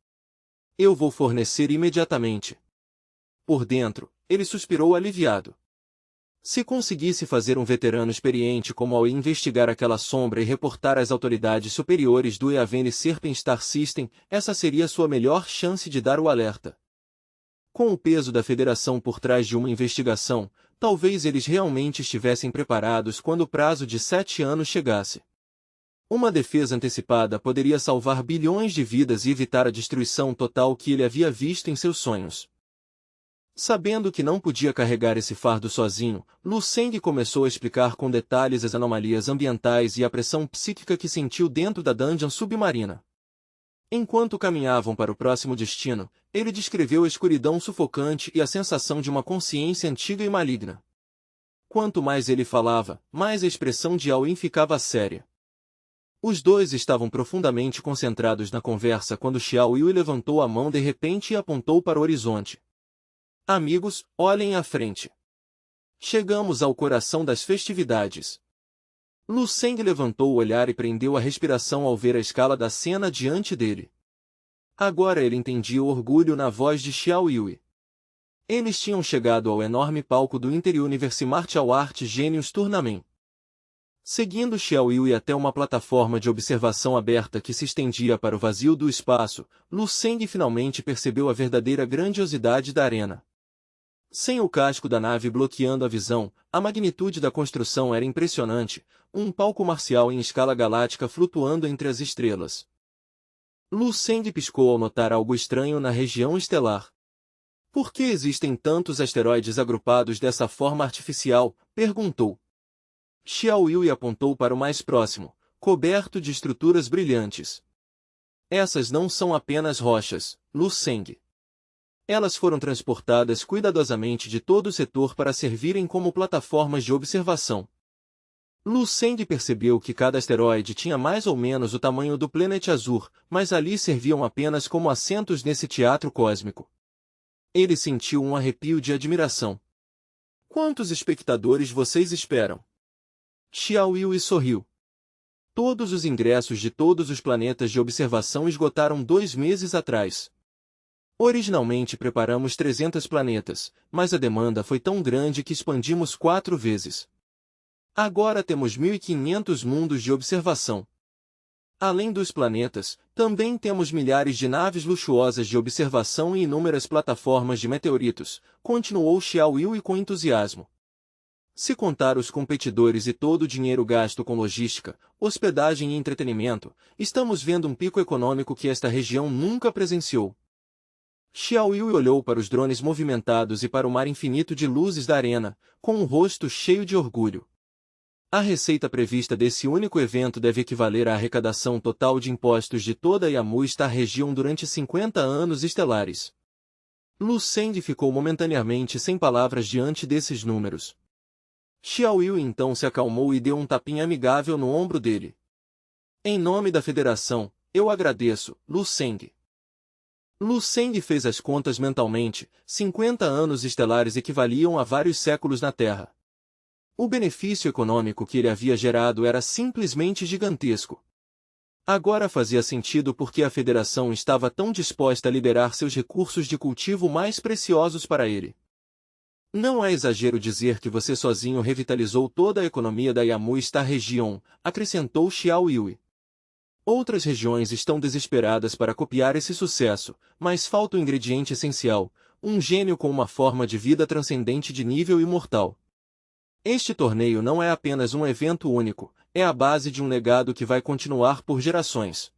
S1: Eu vou fornecer imediatamente. Por dentro, ele suspirou aliviado. Se conseguisse fazer um veterano experiente como ao investigar aquela sombra e reportar às autoridades superiores do Eavene Serpent Star System, essa seria sua melhor chance de dar o alerta. Com o peso da Federação por trás de uma investigação, talvez eles realmente estivessem preparados quando o prazo de 7 anos chegasse. Uma defesa antecipada poderia salvar bilhões de vidas e evitar a destruição total que ele havia visto em seus sonhos. Sabendo que não podia carregar esse fardo sozinho, Lu Seng começou a explicar com detalhes as anomalias ambientais e a pressão psíquica que sentiu dentro da dungeon submarina. Enquanto caminhavam para o próximo destino, ele descreveu a escuridão sufocante e a sensação de uma consciência antiga e maligna. Quanto mais ele falava, mais a expressão de Aoyin ficava séria. Os dois estavam profundamente concentrados na conversa quando Xiao Yui levantou a mão de repente e apontou para o horizonte. Amigos, olhem à frente. Chegamos ao coração das festividades. Lu Seng levantou o olhar e prendeu a respiração ao ver a escala da cena diante dele. Agora ele entendia o orgulho na voz de Xiao Yui. Eles tinham chegado ao enorme palco do Inter-Universe Martial Arts Genius Tournament. Seguindo Xiao Yui até uma plataforma de observação aberta que se estendia para o vazio do espaço, Lu Seng finalmente percebeu a verdadeira grandiosidade da arena. Sem o casco da nave bloqueando a visão, a magnitude da construção era impressionante, um palco marcial em escala galáctica flutuando entre as estrelas. Lu Seng piscou ao notar algo estranho na região estelar. Por que existem tantos asteroides agrupados dessa forma artificial? Perguntou. Xiao Yui apontou para o mais próximo, coberto de estruturas brilhantes. Essas não são apenas rochas, Lu Seng. Elas foram transportadas cuidadosamente de todo o setor para servirem como plataformas de observação. Lu Seng percebeu que cada asteroide tinha mais ou menos o tamanho do Planet Azur, mas ali serviam apenas como assentos nesse teatro cósmico. Ele sentiu um arrepio de admiração. Quantos espectadores vocês esperam? Xiao Yui sorriu. Todos os ingressos de todos os planetas de observação esgotaram 2 meses atrás. Originalmente preparamos 300 planetas, mas a demanda foi tão grande que expandimos 4 vezes. Agora temos 1.500 mundos de observação. Além dos planetas, também temos milhares de naves luxuosas de observação e inúmeras plataformas de meteoritos, continuou Xiao Yui com entusiasmo. Se contar os competidores e todo o dinheiro gasto com logística, hospedagem e entretenimento, estamos vendo um pico econômico que esta região nunca presenciou. Xiao Yui olhou para os drones movimentados e para o mar infinito de luzes da arena, com um rosto cheio de orgulho. A receita prevista desse único evento deve equivaler à arrecadação total de impostos de toda a Yamu Star Region durante 50 anos estelares. Lu Seng ficou momentaneamente sem palavras diante desses números. Xiao Yui então se acalmou e deu um tapinha amigável no ombro dele. Em nome da Federação, eu agradeço, Lu Seng. Lu Seng fez as contas mentalmente, 50 anos estelares equivaliam a vários séculos na Terra. O benefício econômico que ele havia gerado era simplesmente gigantesco. Agora fazia sentido porque a Federação estava tão disposta a liberar seus recursos de cultivo mais preciosos para ele. Não é exagero dizer que você sozinho revitalizou toda a economia da Yamu Star Region, acrescentou Xiao Yui. Outras regiões estão desesperadas para copiar esse sucesso, mas falta o ingrediente essencial, um gênio com uma forma de vida transcendente de nível imortal. Este torneio não é apenas um evento único, é a base de um legado que vai continuar por gerações.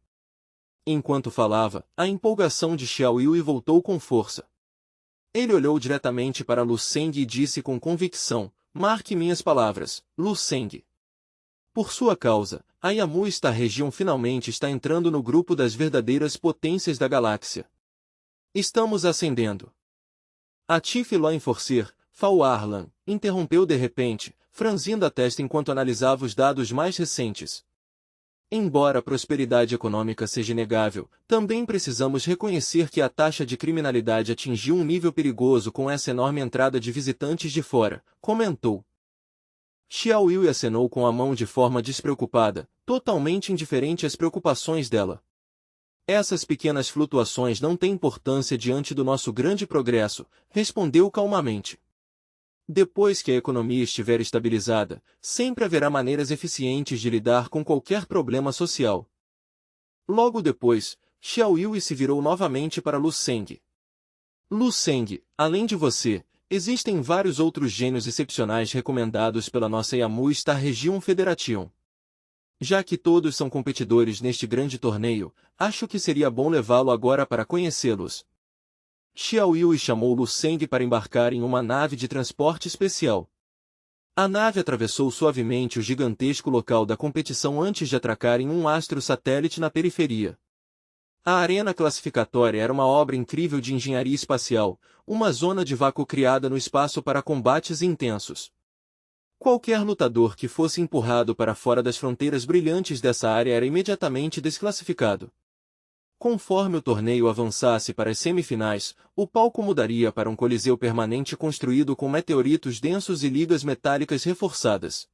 S1: Enquanto falava, a empolgação de Xiao Yui voltou com força. Ele olhou diretamente para Lu Seng e disse com convicção, marque minhas palavras, Lu Seng. Por sua causa, a Yamu Star Region finalmente está entrando no grupo das verdadeiras potências da galáxia. Estamos ascendendo. A Chief Law Enforcer, Fal Arlan, interrompeu de repente, franzindo a testa enquanto analisava os dados mais recentes. Embora a prosperidade econômica seja inegável, também precisamos reconhecer que a taxa de criminalidade atingiu um nível perigoso com essa enorme entrada de visitantes de fora, comentou. Xiao Yui acenou com a mão de forma despreocupada, totalmente indiferente às preocupações dela. Essas pequenas flutuações não têm importância diante do nosso grande progresso, respondeu calmamente. Depois que a economia estiver estabilizada, sempre haverá maneiras eficientes de lidar com qualquer problema social. Logo depois, Xiao Yui se virou novamente para Lu Seng. Lu Seng, além de você, existem vários outros gênios excepcionais recomendados pela nossa Yamu Star Region Federation. Já que todos são competidores neste grande torneio, acho que seria bom levá-lo agora para conhecê-los. Xiao Yui chamou Lu Seng para embarcar em uma nave de transporte especial. A nave atravessou suavemente o gigantesco local da competição antes de atracar em um astro-satélite na periferia. A arena classificatória era uma obra incrível de engenharia espacial, uma zona de vácuo criada no espaço para combates intensos. Qualquer lutador que fosse empurrado para fora das fronteiras brilhantes dessa área era imediatamente desclassificado. Conforme o torneio avançasse para as semifinais, o palco mudaria para um coliseu permanente construído com meteoritos densos e ligas metálicas reforçadas.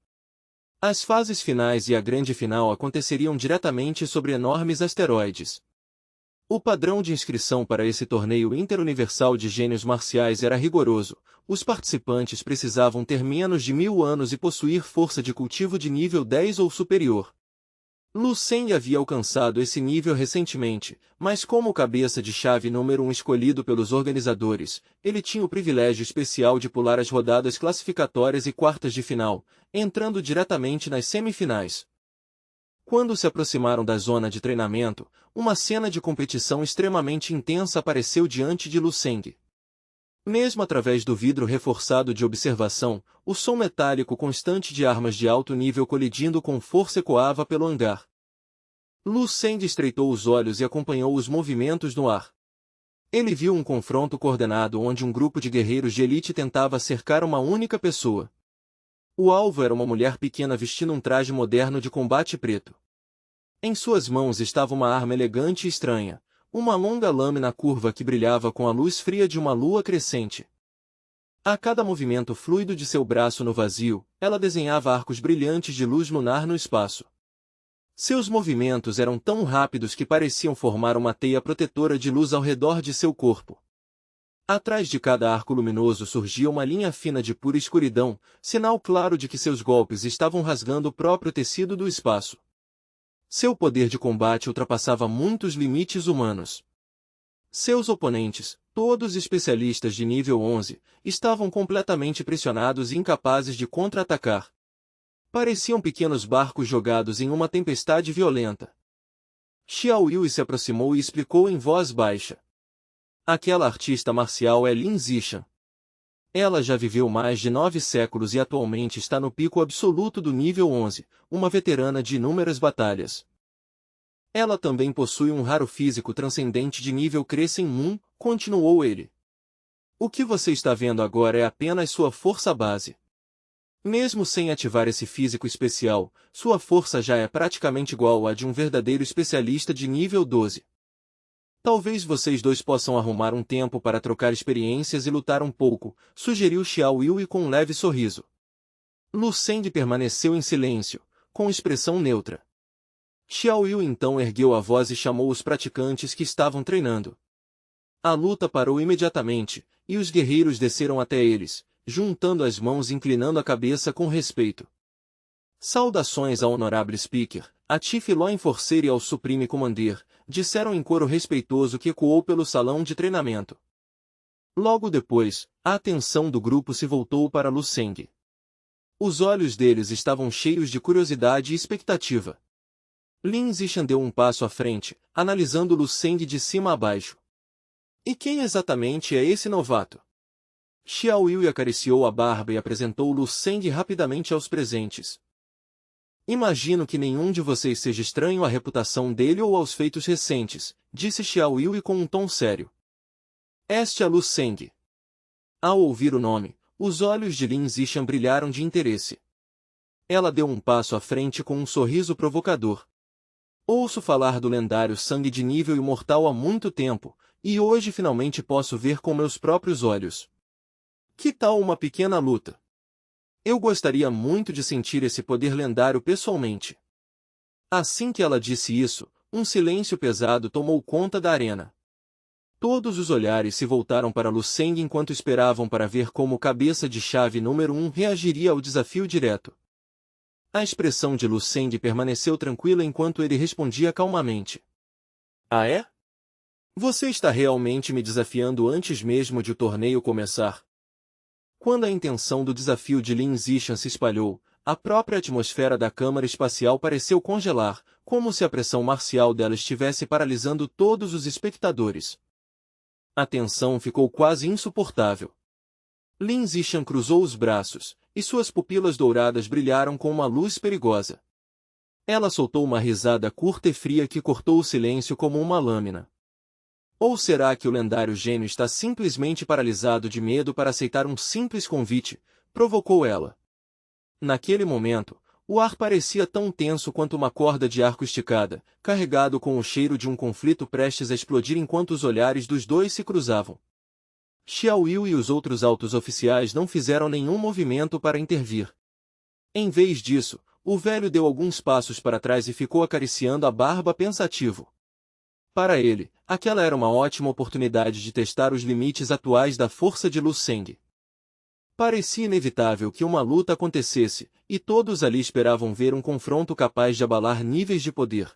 S1: As fases finais e a grande final aconteceriam diretamente sobre enormes asteroides. O padrão de inscrição para esse torneio interuniversal de gênios marciais era rigoroso. Os participantes precisavam ter menos de 1000 anos e possuir força de cultivo de nível 10 ou superior. Lu Seng havia alcançado esse nível recentemente, mas como cabeça de chave número 1 escolhido pelos organizadores, ele tinha o privilégio especial de pular as rodadas classificatórias e quartas de final, entrando diretamente nas semifinais. Quando se aproximaram da zona de treinamento, uma cena de competição extremamente intensa apareceu diante de Lu Seng. Mesmo através do vidro reforçado de observação, o som metálico constante de armas de alto nível colidindo com força ecoava pelo hangar. Lu Seng estreitou os olhos e acompanhou os movimentos no ar. Ele viu um confronto coordenado onde um grupo de guerreiros de elite tentava cercar uma única pessoa. O alvo era uma mulher pequena vestindo um traje moderno de combate preto. Em suas mãos estava uma arma elegante e estranha, uma longa lâmina curva que brilhava com a luz fria de uma lua crescente. A cada movimento fluido de seu braço no vazio, ela desenhava arcos brilhantes de luz lunar no espaço. Seus movimentos eram tão rápidos que pareciam formar uma teia protetora de luz ao redor de seu corpo. Atrás de cada arco luminoso surgia uma linha fina de pura escuridão, sinal claro de que seus golpes estavam rasgando o próprio tecido do espaço. Seu poder de combate ultrapassava muitos limites humanos. Seus oponentes, todos especialistas de nível 11, estavam completamente pressionados e incapazes de contra-atacar. Pareciam pequenos barcos jogados em uma tempestade violenta. Xiao Yui se aproximou e explicou em voz baixa. Aquela artista marcial é Lin Zishan. Ela já viveu mais de 9 séculos e atualmente está no pico absoluto do nível 11, uma veterana de inúmeras batalhas. Ela também possui um raro físico transcendente de nível Crescent Moon, continuou ele. O que você está vendo agora é apenas sua força base. Mesmo sem ativar esse físico especial, sua força já é praticamente igual à de um verdadeiro especialista de nível 12. Talvez vocês dois possam arrumar um tempo para trocar experiências e lutar um pouco, sugeriu Xiao Yui com um leve sorriso. Lu Seng permaneceu em silêncio, com expressão neutra. Xiao Yui então ergueu a voz e chamou os praticantes que estavam treinando. A luta parou imediatamente, e os guerreiros desceram até eles, juntando as mãos e inclinando a cabeça com respeito. Saudações ao honorável Speaker, a Chief Law Enforcer e ao Supreme Commander, disseram em coro respeitoso que ecoou pelo salão de treinamento. Logo depois, a atenção do grupo se voltou para Lu Seng. Os olhos deles estavam cheios de curiosidade e expectativa. Lin Zishan deu um passo à frente, analisando Lu Seng de cima a baixo. E quem exatamente é esse novato? Xiao Yui acariciou a barba e apresentou Lu Seng rapidamente aos presentes. Imagino que nenhum de vocês seja estranho à reputação dele ou aos feitos recentes, disse Xiao Yui com um tom sério. Este é Lu Seng. Ao ouvir o nome, os olhos de Lin Zishan brilharam de interesse. Ela deu um passo à frente com um sorriso provocador. Ouço falar do lendário sangue de nível imortal há muito tempo, e hoje finalmente posso ver com meus próprios olhos. Que tal uma pequena luta? Eu gostaria muito de sentir esse poder lendário pessoalmente. Assim que ela disse isso, um silêncio pesado tomou conta da arena. Todos os olhares se voltaram para Lu Seng enquanto esperavam para ver como o cabeça de chave número 1 reagiria ao desafio direto. A expressão de Lu Seng permaneceu tranquila enquanto ele respondia calmamente. Ah é? Você está realmente me desafiando antes mesmo de o torneio começar? Quando a intenção do desafio de Lin Zishan se espalhou, a própria atmosfera da câmara espacial pareceu congelar, como se a pressão marcial dela estivesse paralisando todos os espectadores. A tensão ficou quase insuportável. Lin Zishan cruzou os braços, e suas pupilas douradas brilharam com uma luz perigosa. Ela soltou uma risada curta e fria que cortou o silêncio como uma lâmina. Ou será que o lendário gênio está simplesmente paralisado de medo para aceitar um simples convite? Provocou ela. Naquele momento, o ar parecia tão tenso quanto uma corda de arco esticada, carregado com o cheiro de um conflito prestes a explodir enquanto os olhares dos dois se cruzavam. Xiao Yu e os outros altos oficiais não fizeram nenhum movimento para intervir. Em vez disso, o velho deu alguns passos para trás e ficou acariciando a barba pensativo. Para ele, aquela era uma ótima oportunidade de testar os limites atuais da força de Lu Seng. Parecia inevitável que uma luta acontecesse, e todos ali esperavam ver um confronto capaz de abalar níveis de poder.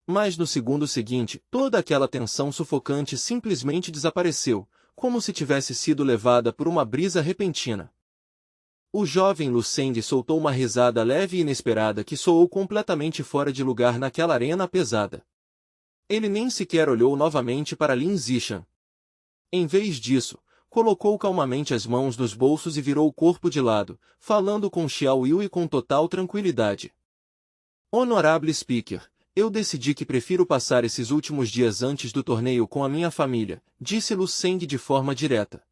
S1: Mas no segundo seguinte, toda aquela tensão sufocante simplesmente desapareceu, como se tivesse sido levada por uma brisa repentina. O jovem Lu Seng soltou uma risada leve e inesperada que soou completamente fora de lugar naquela arena pesada. Ele nem sequer olhou novamente para Lin Zishan. Em vez disso, colocou calmamente as mãos nos bolsos e virou o corpo de lado, falando com Xiao Yu com total tranquilidade. Honorável Speaker, eu decidi que prefiro passar esses últimos dias antes do torneio com a minha família, disse Lu Seng de forma direta.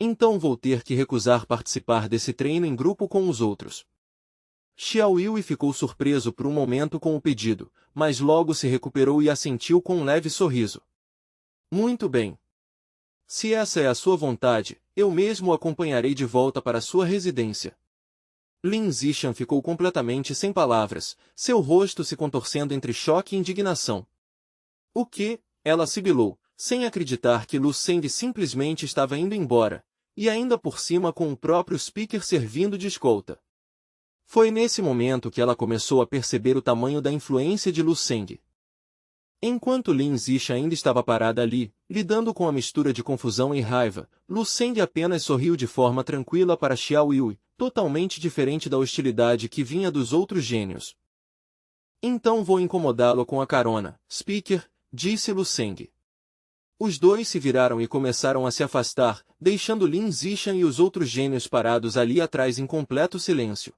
S1: Então vou ter que recusar participar desse treino em grupo com os outros. Xiao Yu ficou surpreso por um momento com o pedido, mas logo se recuperou e assentiu com um leve sorriso. Muito bem. Se essa é a sua vontade, eu mesmo o acompanharei de volta para sua residência. Lin Zishan ficou completamente sem palavras, seu rosto se contorcendo entre choque e indignação. O que? Ela sibilou, sem acreditar que Lu Seng simplesmente estava indo embora, e ainda por cima com o próprio speaker servindo de escolta. Foi nesse momento que ela começou a perceber o tamanho da influência de Lu Seng. Enquanto Lin Zishan ainda estava parada ali, lidando com a mistura de confusão e raiva, Lu Seng apenas sorriu de forma tranquila para Xiao Yu, totalmente diferente da hostilidade que vinha dos outros gênios. Então vou incomodá-lo com a carona, Speaker, disse Lu Seng. Os dois se viraram e começaram a se afastar, deixando Lin Zishan e os outros gênios parados ali atrás em completo silêncio.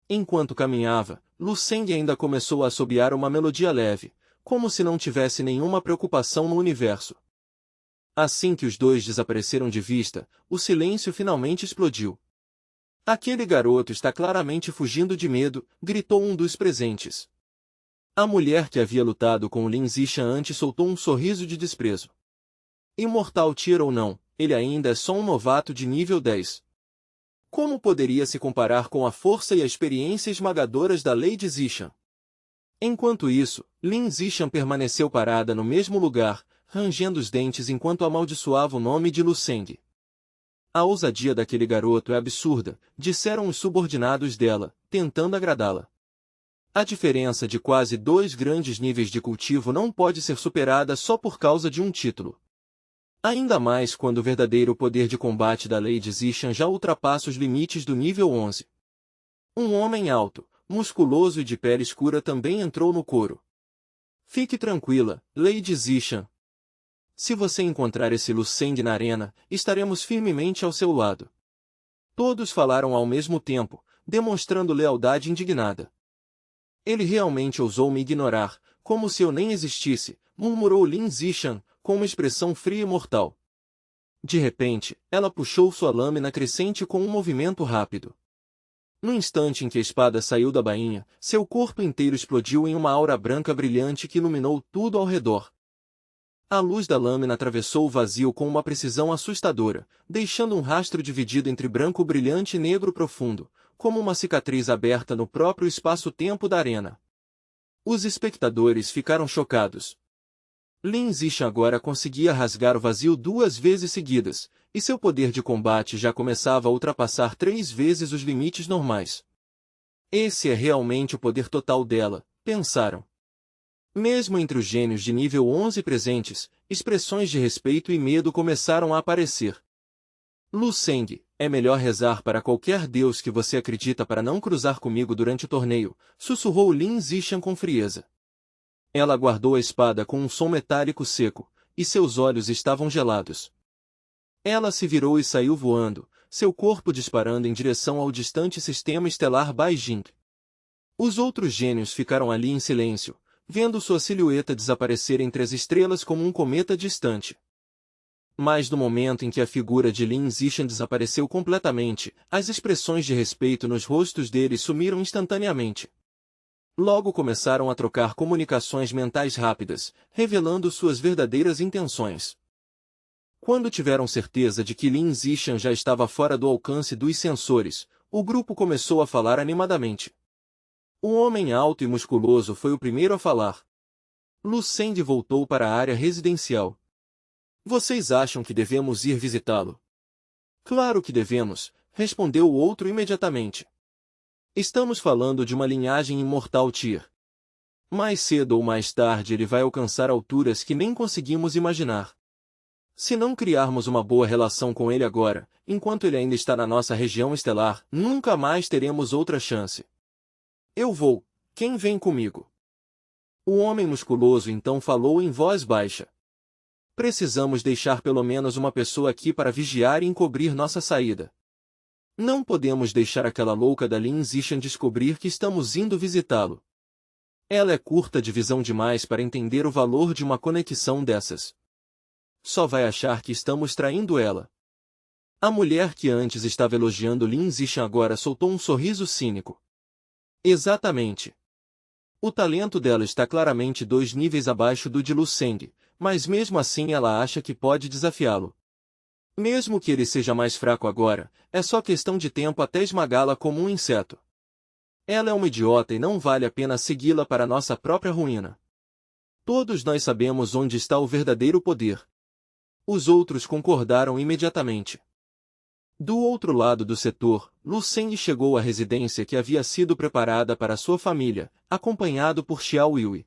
S1: Enquanto caminhava, Lu Seng ainda começou a assobiar uma melodia leve, como se não tivesse nenhuma preocupação no universo. Assim que os dois desapareceram de vista, o silêncio finalmente explodiu. Aquele garoto está claramente fugindo de medo, gritou um dos presentes. A mulher que havia lutado com Lin Zishan antes soltou um sorriso de desprezo. Imortal Tier ou não, ele ainda é só um novato de nível 10. Como poderia se comparar com a força e a experiência esmagadoras da Lady Zishan? Enquanto isso, Lin Zishan permaneceu parada no mesmo lugar, rangendo os dentes enquanto amaldiçoava o nome de Lu Seng. A ousadia daquele garoto é absurda, disseram os subordinados dela, tentando agradá-la. A diferença de quase 2 grandes níveis de cultivo não pode ser superada só por causa de um título. Ainda mais quando o verdadeiro poder de combate da Lady Zishan já ultrapassa os limites do nível 11. Um homem alto, musculoso e de pele escura também entrou no coro. Fique tranquila, Lady Zishan. Se você encontrar esse Lu Seng na arena, estaremos firmemente ao seu lado. Todos falaram ao mesmo tempo, demonstrando lealdade indignada. Ele realmente ousou me ignorar, como se eu nem existisse, murmurou Lin Zishan, com uma expressão fria e mortal. De repente, ela puxou sua lâmina crescente com um movimento rápido. No instante em que a espada saiu da bainha, seu corpo inteiro explodiu em uma aura branca brilhante que iluminou tudo ao redor. A luz da lâmina atravessou o vazio com uma precisão assustadora, deixando um rastro dividido entre branco brilhante e negro profundo, como uma cicatriz aberta no próprio espaço-tempo da arena. Os espectadores ficaram chocados. Lin Zishan agora conseguia rasgar o vazio 2 vezes seguidas, e seu poder de combate já começava a ultrapassar 3 vezes os limites normais. Esse é realmente o poder total dela, pensaram. Mesmo entre os gênios de nível 11 presentes, expressões de respeito e medo começaram a aparecer. Lu Seng, é melhor rezar para qualquer deus que você acredita para não cruzar comigo durante o torneio, sussurrou Lin Zishan com frieza. Ela guardou a espada com um som metálico seco, e seus olhos estavam gelados. Ela se virou e saiu voando, seu corpo disparando em direção ao distante sistema estelar Baijing. Os outros gênios ficaram ali em silêncio, vendo sua silhueta desaparecer entre as estrelas como um cometa distante. Mas no momento em que a figura de Lin Zishan desapareceu completamente, as expressões de respeito nos rostos deles sumiram instantaneamente. Logo começaram a trocar comunicações mentais rápidas, revelando suas verdadeiras intenções. Quando tiveram certeza de que Lin Zishan já estava fora do alcance dos sensores, o grupo começou a falar animadamente. O homem alto e musculoso foi o primeiro a falar. Lu Seng voltou para a área residencial. Vocês acham que devemos ir visitá-lo? Claro que devemos, respondeu o outro imediatamente. Estamos falando de uma linhagem imortal Tyr. Mais cedo ou mais tarde ele vai alcançar alturas que nem conseguimos imaginar. Se não criarmos uma boa relação com ele agora, enquanto ele ainda está na nossa região estelar, nunca mais teremos outra chance. Eu vou. Quem vem comigo? O homem musculoso então falou em voz baixa. Precisamos deixar pelo menos uma pessoa aqui para vigiar e encobrir nossa saída. Não podemos deixar aquela louca da Lin Zishan descobrir que estamos indo visitá-lo. Ela é curta de visão demais para entender o valor de uma conexão dessas. Só vai achar que estamos traindo ela. A mulher que antes estava elogiando Lin Zishan agora soltou um sorriso cínico. Exatamente. O talento dela está claramente 2 níveis abaixo do de Lu Seng, mas mesmo assim ela acha que pode desafiá-lo. Mesmo que ele seja mais fraco agora, é só questão de tempo até esmagá-la como um inseto. Ela é uma idiota e não vale a pena segui-la para nossa própria ruína. Todos nós sabemos onde está o verdadeiro poder. Os outros concordaram imediatamente. Do outro lado do setor, Lu Seng chegou à residência que havia sido preparada para sua família, acompanhado por Xiao Yui.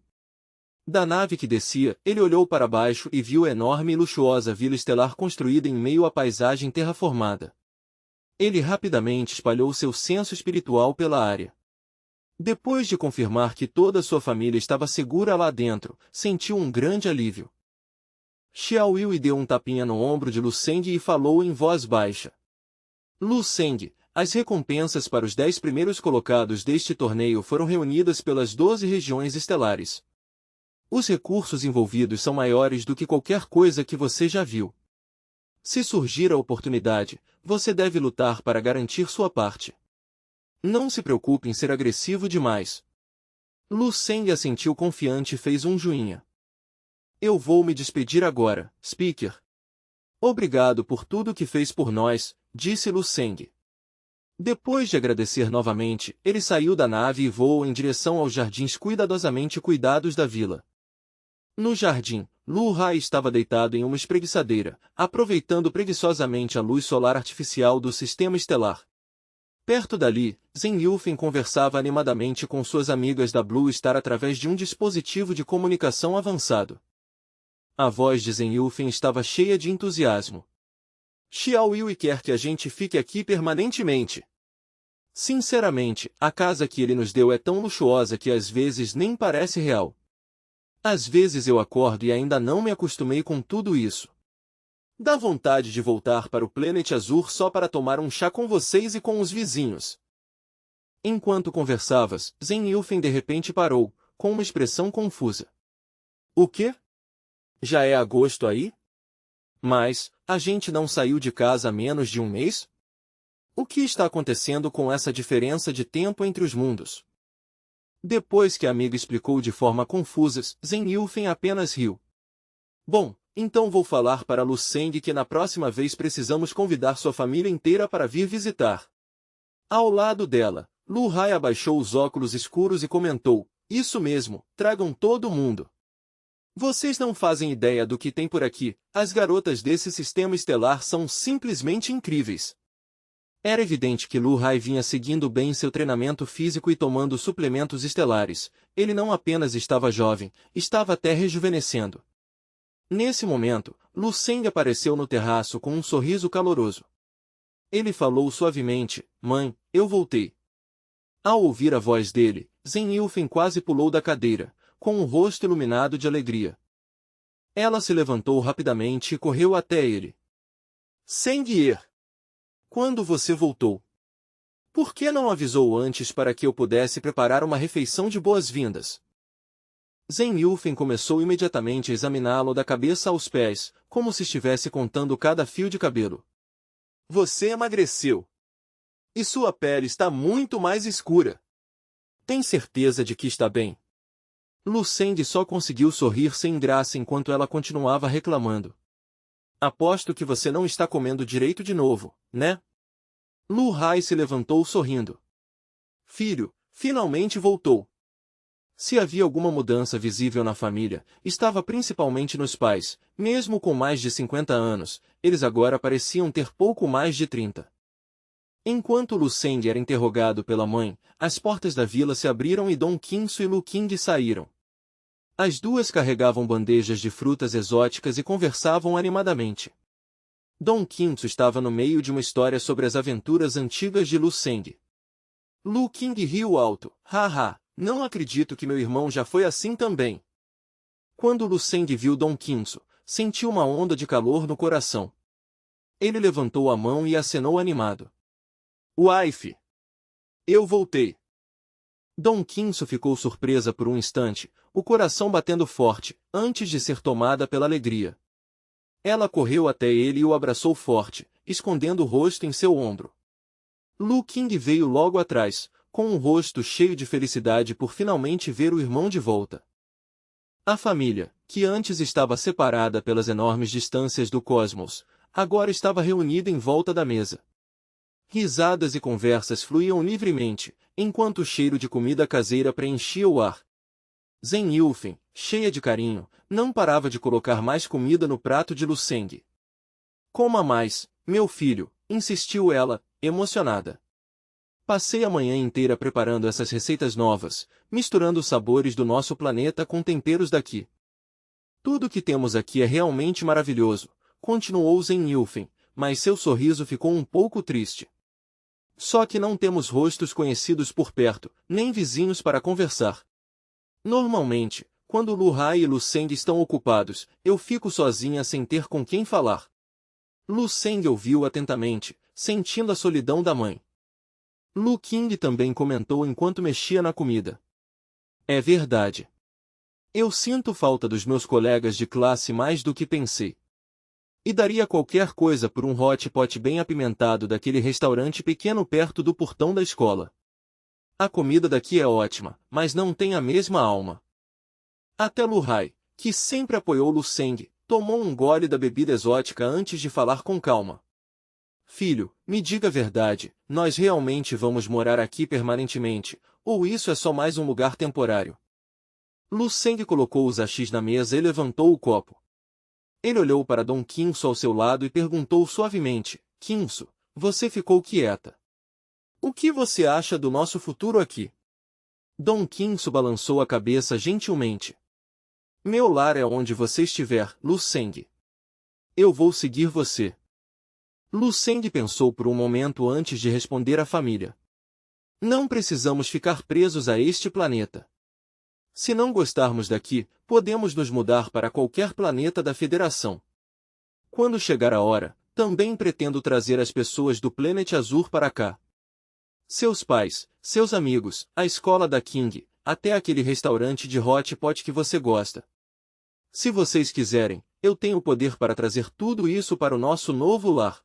S1: Da nave que descia, ele olhou para baixo e viu a enorme e luxuosa vila estelar construída em meio à paisagem terraformada. Ele rapidamente espalhou seu senso espiritual pela área. Depois de confirmar que toda sua família estava segura lá dentro, sentiu um grande alívio. Xiao Yui deu um tapinha no ombro de Lu Seng e falou em voz baixa. Lu Seng, as recompensas para os 10 primeiros colocados deste torneio foram reunidas pelas 12 regiões estelares. Os recursos envolvidos são maiores do que qualquer coisa que você já viu. Se surgir a oportunidade, você deve lutar para garantir sua parte. Não se preocupe em ser agressivo demais. Lu Seng assentiu confiante e fez um joinha. Eu vou me despedir agora, Speaker. Obrigado por tudo que fez por nós, disse Lu Seng. Depois de agradecer novamente, ele saiu da nave e voou em direção aos jardins cuidadosamente cuidados da vila. No jardim, Lu Hai estava deitado em uma espreguiçadeira, aproveitando preguiçosamente a luz solar artificial do sistema estelar. Perto dali, Zhen Yufeng conversava animadamente com suas amigas da Blue Star através de um dispositivo de comunicação avançado. A voz de Zhen Yufeng estava cheia de entusiasmo. Xiao Yui quer que a gente fique aqui permanentemente. Sinceramente, a casa que ele nos deu é tão luxuosa que às vezes nem parece real. Às vezes eu acordo e ainda não me acostumei com tudo isso. Dá vontade de voltar para o Planet Azur só para tomar um chá com vocês e com os vizinhos. Enquanto conversavas, Zhen Yufeng de repente parou, com uma expressão confusa. O quê? Já é agosto aí? Mas, a gente não saiu de casa há menos de um mês? O que está acontecendo com essa diferença de tempo entre os mundos? Depois que a amiga explicou de forma confusa, Zhen Yufeng apenas riu. Bom, então vou falar para Lu Seng que na próxima vez precisamos convidar sua família inteira para vir visitar. Ao lado dela, Lu Hai abaixou os óculos escuros e comentou, isso mesmo, tragam todo mundo. Vocês não fazem ideia do que tem por aqui, as garotas desse sistema estelar são simplesmente incríveis. Era evidente que Lu Hai vinha seguindo bem seu treinamento físico e tomando suplementos estelares. Ele não apenas estava jovem, estava até rejuvenescendo. Nesse momento, Lu Seng apareceu no terraço com um sorriso caloroso. Ele falou suavemente, mãe, eu voltei. Ao ouvir a voz dele, Zhen Yufeng quase pulou da cadeira, com o rosto iluminado de alegria. Ela se levantou rapidamente e correu até ele. Zeng Ye, quando você voltou? Por que não avisou antes para que eu pudesse preparar uma refeição de boas-vindas? Zhen Yufeng começou imediatamente a examiná-lo da cabeça aos pés, como se estivesse contando cada fio de cabelo. Você emagreceu. E sua pele está muito mais escura. Tem certeza de que está bem? Lu Seng só conseguiu sorrir sem graça enquanto ela continuava reclamando. Aposto que você não está comendo direito de novo, né? Lu Hai se levantou sorrindo. Filho, finalmente voltou. Se havia alguma mudança visível na família, estava principalmente nos pais, mesmo com mais de 50 anos, eles agora pareciam ter pouco mais de 30. Enquanto Lu Seng era interrogado pela mãe, as portas da vila se abriram e Dong Qingsu e Lu Qing saíram. As duas carregavam bandejas de frutas exóticas e conversavam animadamente. Dong Qingsu estava no meio de uma história sobre as aventuras antigas de Lu Seng. Lu Qing riu alto, haha, não acredito que meu irmão já foi assim também. Quando Lu Seng viu Dong Qingsu, sentiu uma onda de calor no coração. Ele levantou a mão e acenou animado. Wife! Eu voltei! Dong Qingsu ficou surpresa por um instante, o coração batendo forte, antes de ser tomada pela alegria. Ela correu até ele e o abraçou forte, escondendo o rosto em seu ombro. Lu Qing veio logo atrás, com um rosto cheio de felicidade por finalmente ver o irmão de volta. A família, que antes estava separada pelas enormes distâncias do cosmos, agora estava reunida em volta da mesa. Risadas e conversas fluíam livremente, enquanto o cheiro de comida caseira preenchia o ar. Zhen Yufeng, cheia de carinho, não parava de colocar mais comida no prato de Lu Seng. Coma mais, meu filho, insistiu ela, emocionada. Passei a manhã inteira preparando essas receitas novas, misturando os sabores do nosso planeta com temperos daqui. Tudo que temos aqui é realmente maravilhoso, continuou Zhen Yufeng, mas seu sorriso ficou um pouco triste. Só que não temos rostos conhecidos por perto, nem vizinhos para conversar. Normalmente, quando Lu Hai e Lu Seng estão ocupados, eu fico sozinha sem ter com quem falar. Lu Seng ouviu atentamente, sentindo a solidão da mãe. Lu Qing também comentou enquanto mexia na comida. É verdade. Eu sinto falta dos meus colegas de classe mais do que pensei. E daria qualquer coisa por um hot pot bem apimentado daquele restaurante pequeno perto do portão da escola. A comida daqui é ótima, mas não tem a mesma alma. Até Lu Hai, que sempre apoiou Lu Seng, tomou um gole da bebida exótica antes de falar com calma. Filho, me diga a verdade, nós realmente vamos morar aqui permanentemente, ou isso é só mais um lugar temporário? Lu Seng colocou os hashis na mesa e levantou o copo. Ele olhou para Dong Qingsu ao seu lado e perguntou suavemente, Qingsu, você ficou quieta. O que você acha do nosso futuro aqui? Dong Qingsu balançou a cabeça gentilmente. Meu lar é onde você estiver, Lu Seng. Eu vou seguir você. Lu Seng pensou por um momento antes de responder à família. Não precisamos ficar presos a este planeta. Se não gostarmos daqui, podemos nos mudar para qualquer planeta da Federação. Quando chegar a hora, também pretendo trazer as pessoas do Planet Azur para cá. Seus pais, seus amigos, a escola da King, até aquele restaurante de hot pot que você gosta. Se vocês quiserem, eu tenho o poder para trazer tudo isso para o nosso novo lar.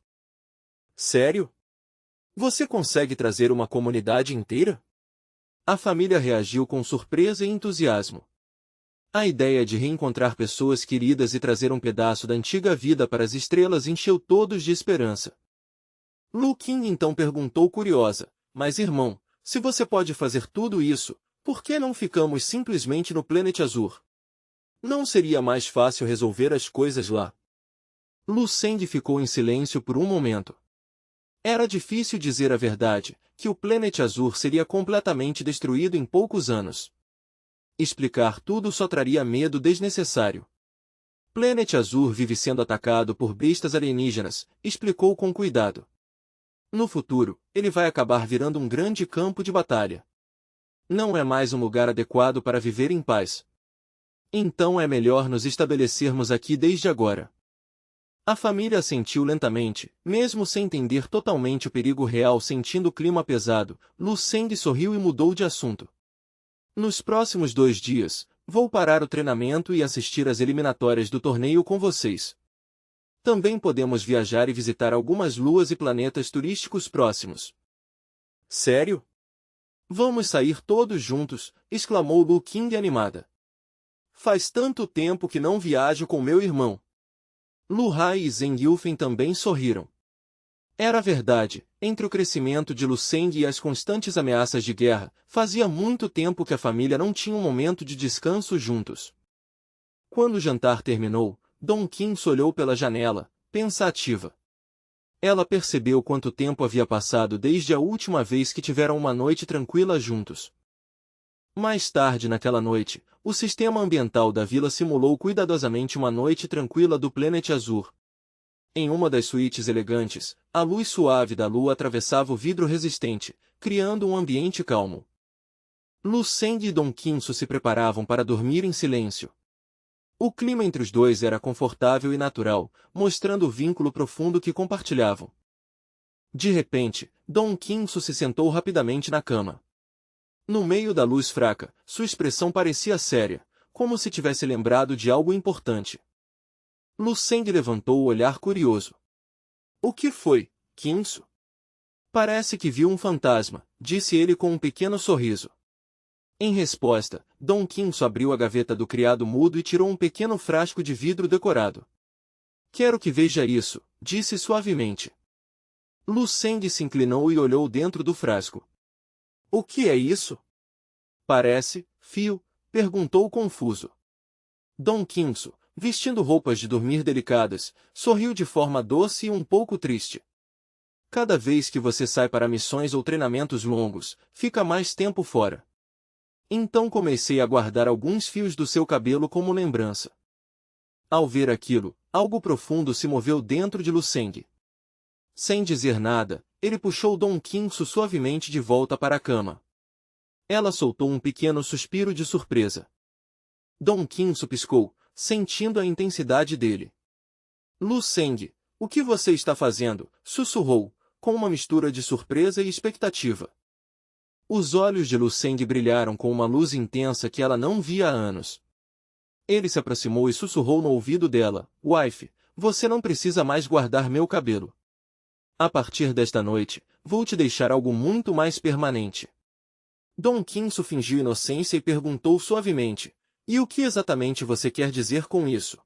S1: Sério? Você consegue trazer uma comunidade inteira? A família reagiu com surpresa e entusiasmo. A ideia de reencontrar pessoas queridas e trazer um pedaço da antiga vida para as estrelas encheu todos de esperança. Lu Qing então perguntou curiosa, mas irmão, se você pode fazer tudo isso, por que não ficamos simplesmente no Planet Azur? Não seria mais fácil resolver as coisas lá? Lu Seng ficou em silêncio por um momento. Era difícil dizer a verdade, que o Planet Azur seria completamente destruído em poucos anos. Explicar tudo só traria medo desnecessário. Planet Azur vive sendo atacado por bestas alienígenas, explicou com cuidado. No futuro, ele vai acabar virando um grande campo de batalha. Não é mais um lugar adequado para viver em paz. Então é melhor nos estabelecermos aqui desde agora. A família assentiu lentamente, mesmo sem entender totalmente o perigo real. Sentindo o clima pesado, Lu Seng sorriu e mudou de assunto. Nos próximos 2 dias, vou parar o treinamento e assistir às eliminatórias do torneio com vocês. Também podemos viajar e visitar algumas luas e planetas turísticos próximos. Sério? Vamos sair todos juntos, exclamou Lu Qing animada. Faz tanto tempo que não viajo com meu irmão. Lu Hai e Zheng Yufen também sorriram. Era verdade, entre o crescimento de Lu Seng e as constantes ameaças de guerra, fazia muito tempo que a família não tinha um momento de descanso juntos. Quando o jantar terminou, Dong Qingsu olhou pela janela, pensativa. Ela percebeu quanto tempo havia passado desde a última vez que tiveram uma noite tranquila juntos. Mais tarde naquela noite, o sistema ambiental da vila simulou cuidadosamente uma noite tranquila do Planet Azur. Em uma das suítes elegantes, a luz suave da lua atravessava o vidro resistente, criando um ambiente calmo. Lu Seng e Dong Qingsu se preparavam para dormir em silêncio. O clima entre os dois era confortável e natural, mostrando o vínculo profundo que compartilhavam. De repente, Dong Qingsu se sentou rapidamente na cama. No meio da luz fraca, sua expressão parecia séria, como se tivesse lembrado de algo importante. Lu Seng levantou o olhar curioso. O que foi, Qingsu? Parece que viu um fantasma, disse ele com um pequeno sorriso. Em resposta, Dong Qingsu abriu a gaveta do criado mudo e tirou um pequeno frasco de vidro decorado. Quero que veja isso, disse suavemente. Lu Seng se inclinou e olhou dentro do frasco. O que é isso? Parece fio, perguntou confuso. Dong Qingsu, vestindo roupas de dormir delicadas, sorriu de forma doce e um pouco triste. Cada vez que você sai para missões ou treinamentos longos, fica mais tempo fora. Então comecei a guardar alguns fios do seu cabelo como lembrança. Ao ver aquilo, algo profundo se moveu dentro de Lu Seng. Sem dizer nada, ele puxou Dong Qingsu suavemente de volta para a cama. Ela soltou um pequeno suspiro de surpresa. Dong Qingsu piscou, sentindo a intensidade dele. Lu Seng, o que você está fazendo? Sussurrou, com uma mistura de surpresa e expectativa. Os olhos de Lu Seng brilharam com uma luz intensa que ela não via há anos. Ele se aproximou e sussurrou no ouvido dela, Wife, você não precisa mais guardar meu cabelo. A partir desta noite, vou te deixar algo muito mais permanente. Dong Qingsu fingiu inocência e perguntou suavemente, e o que exatamente você quer dizer com isso?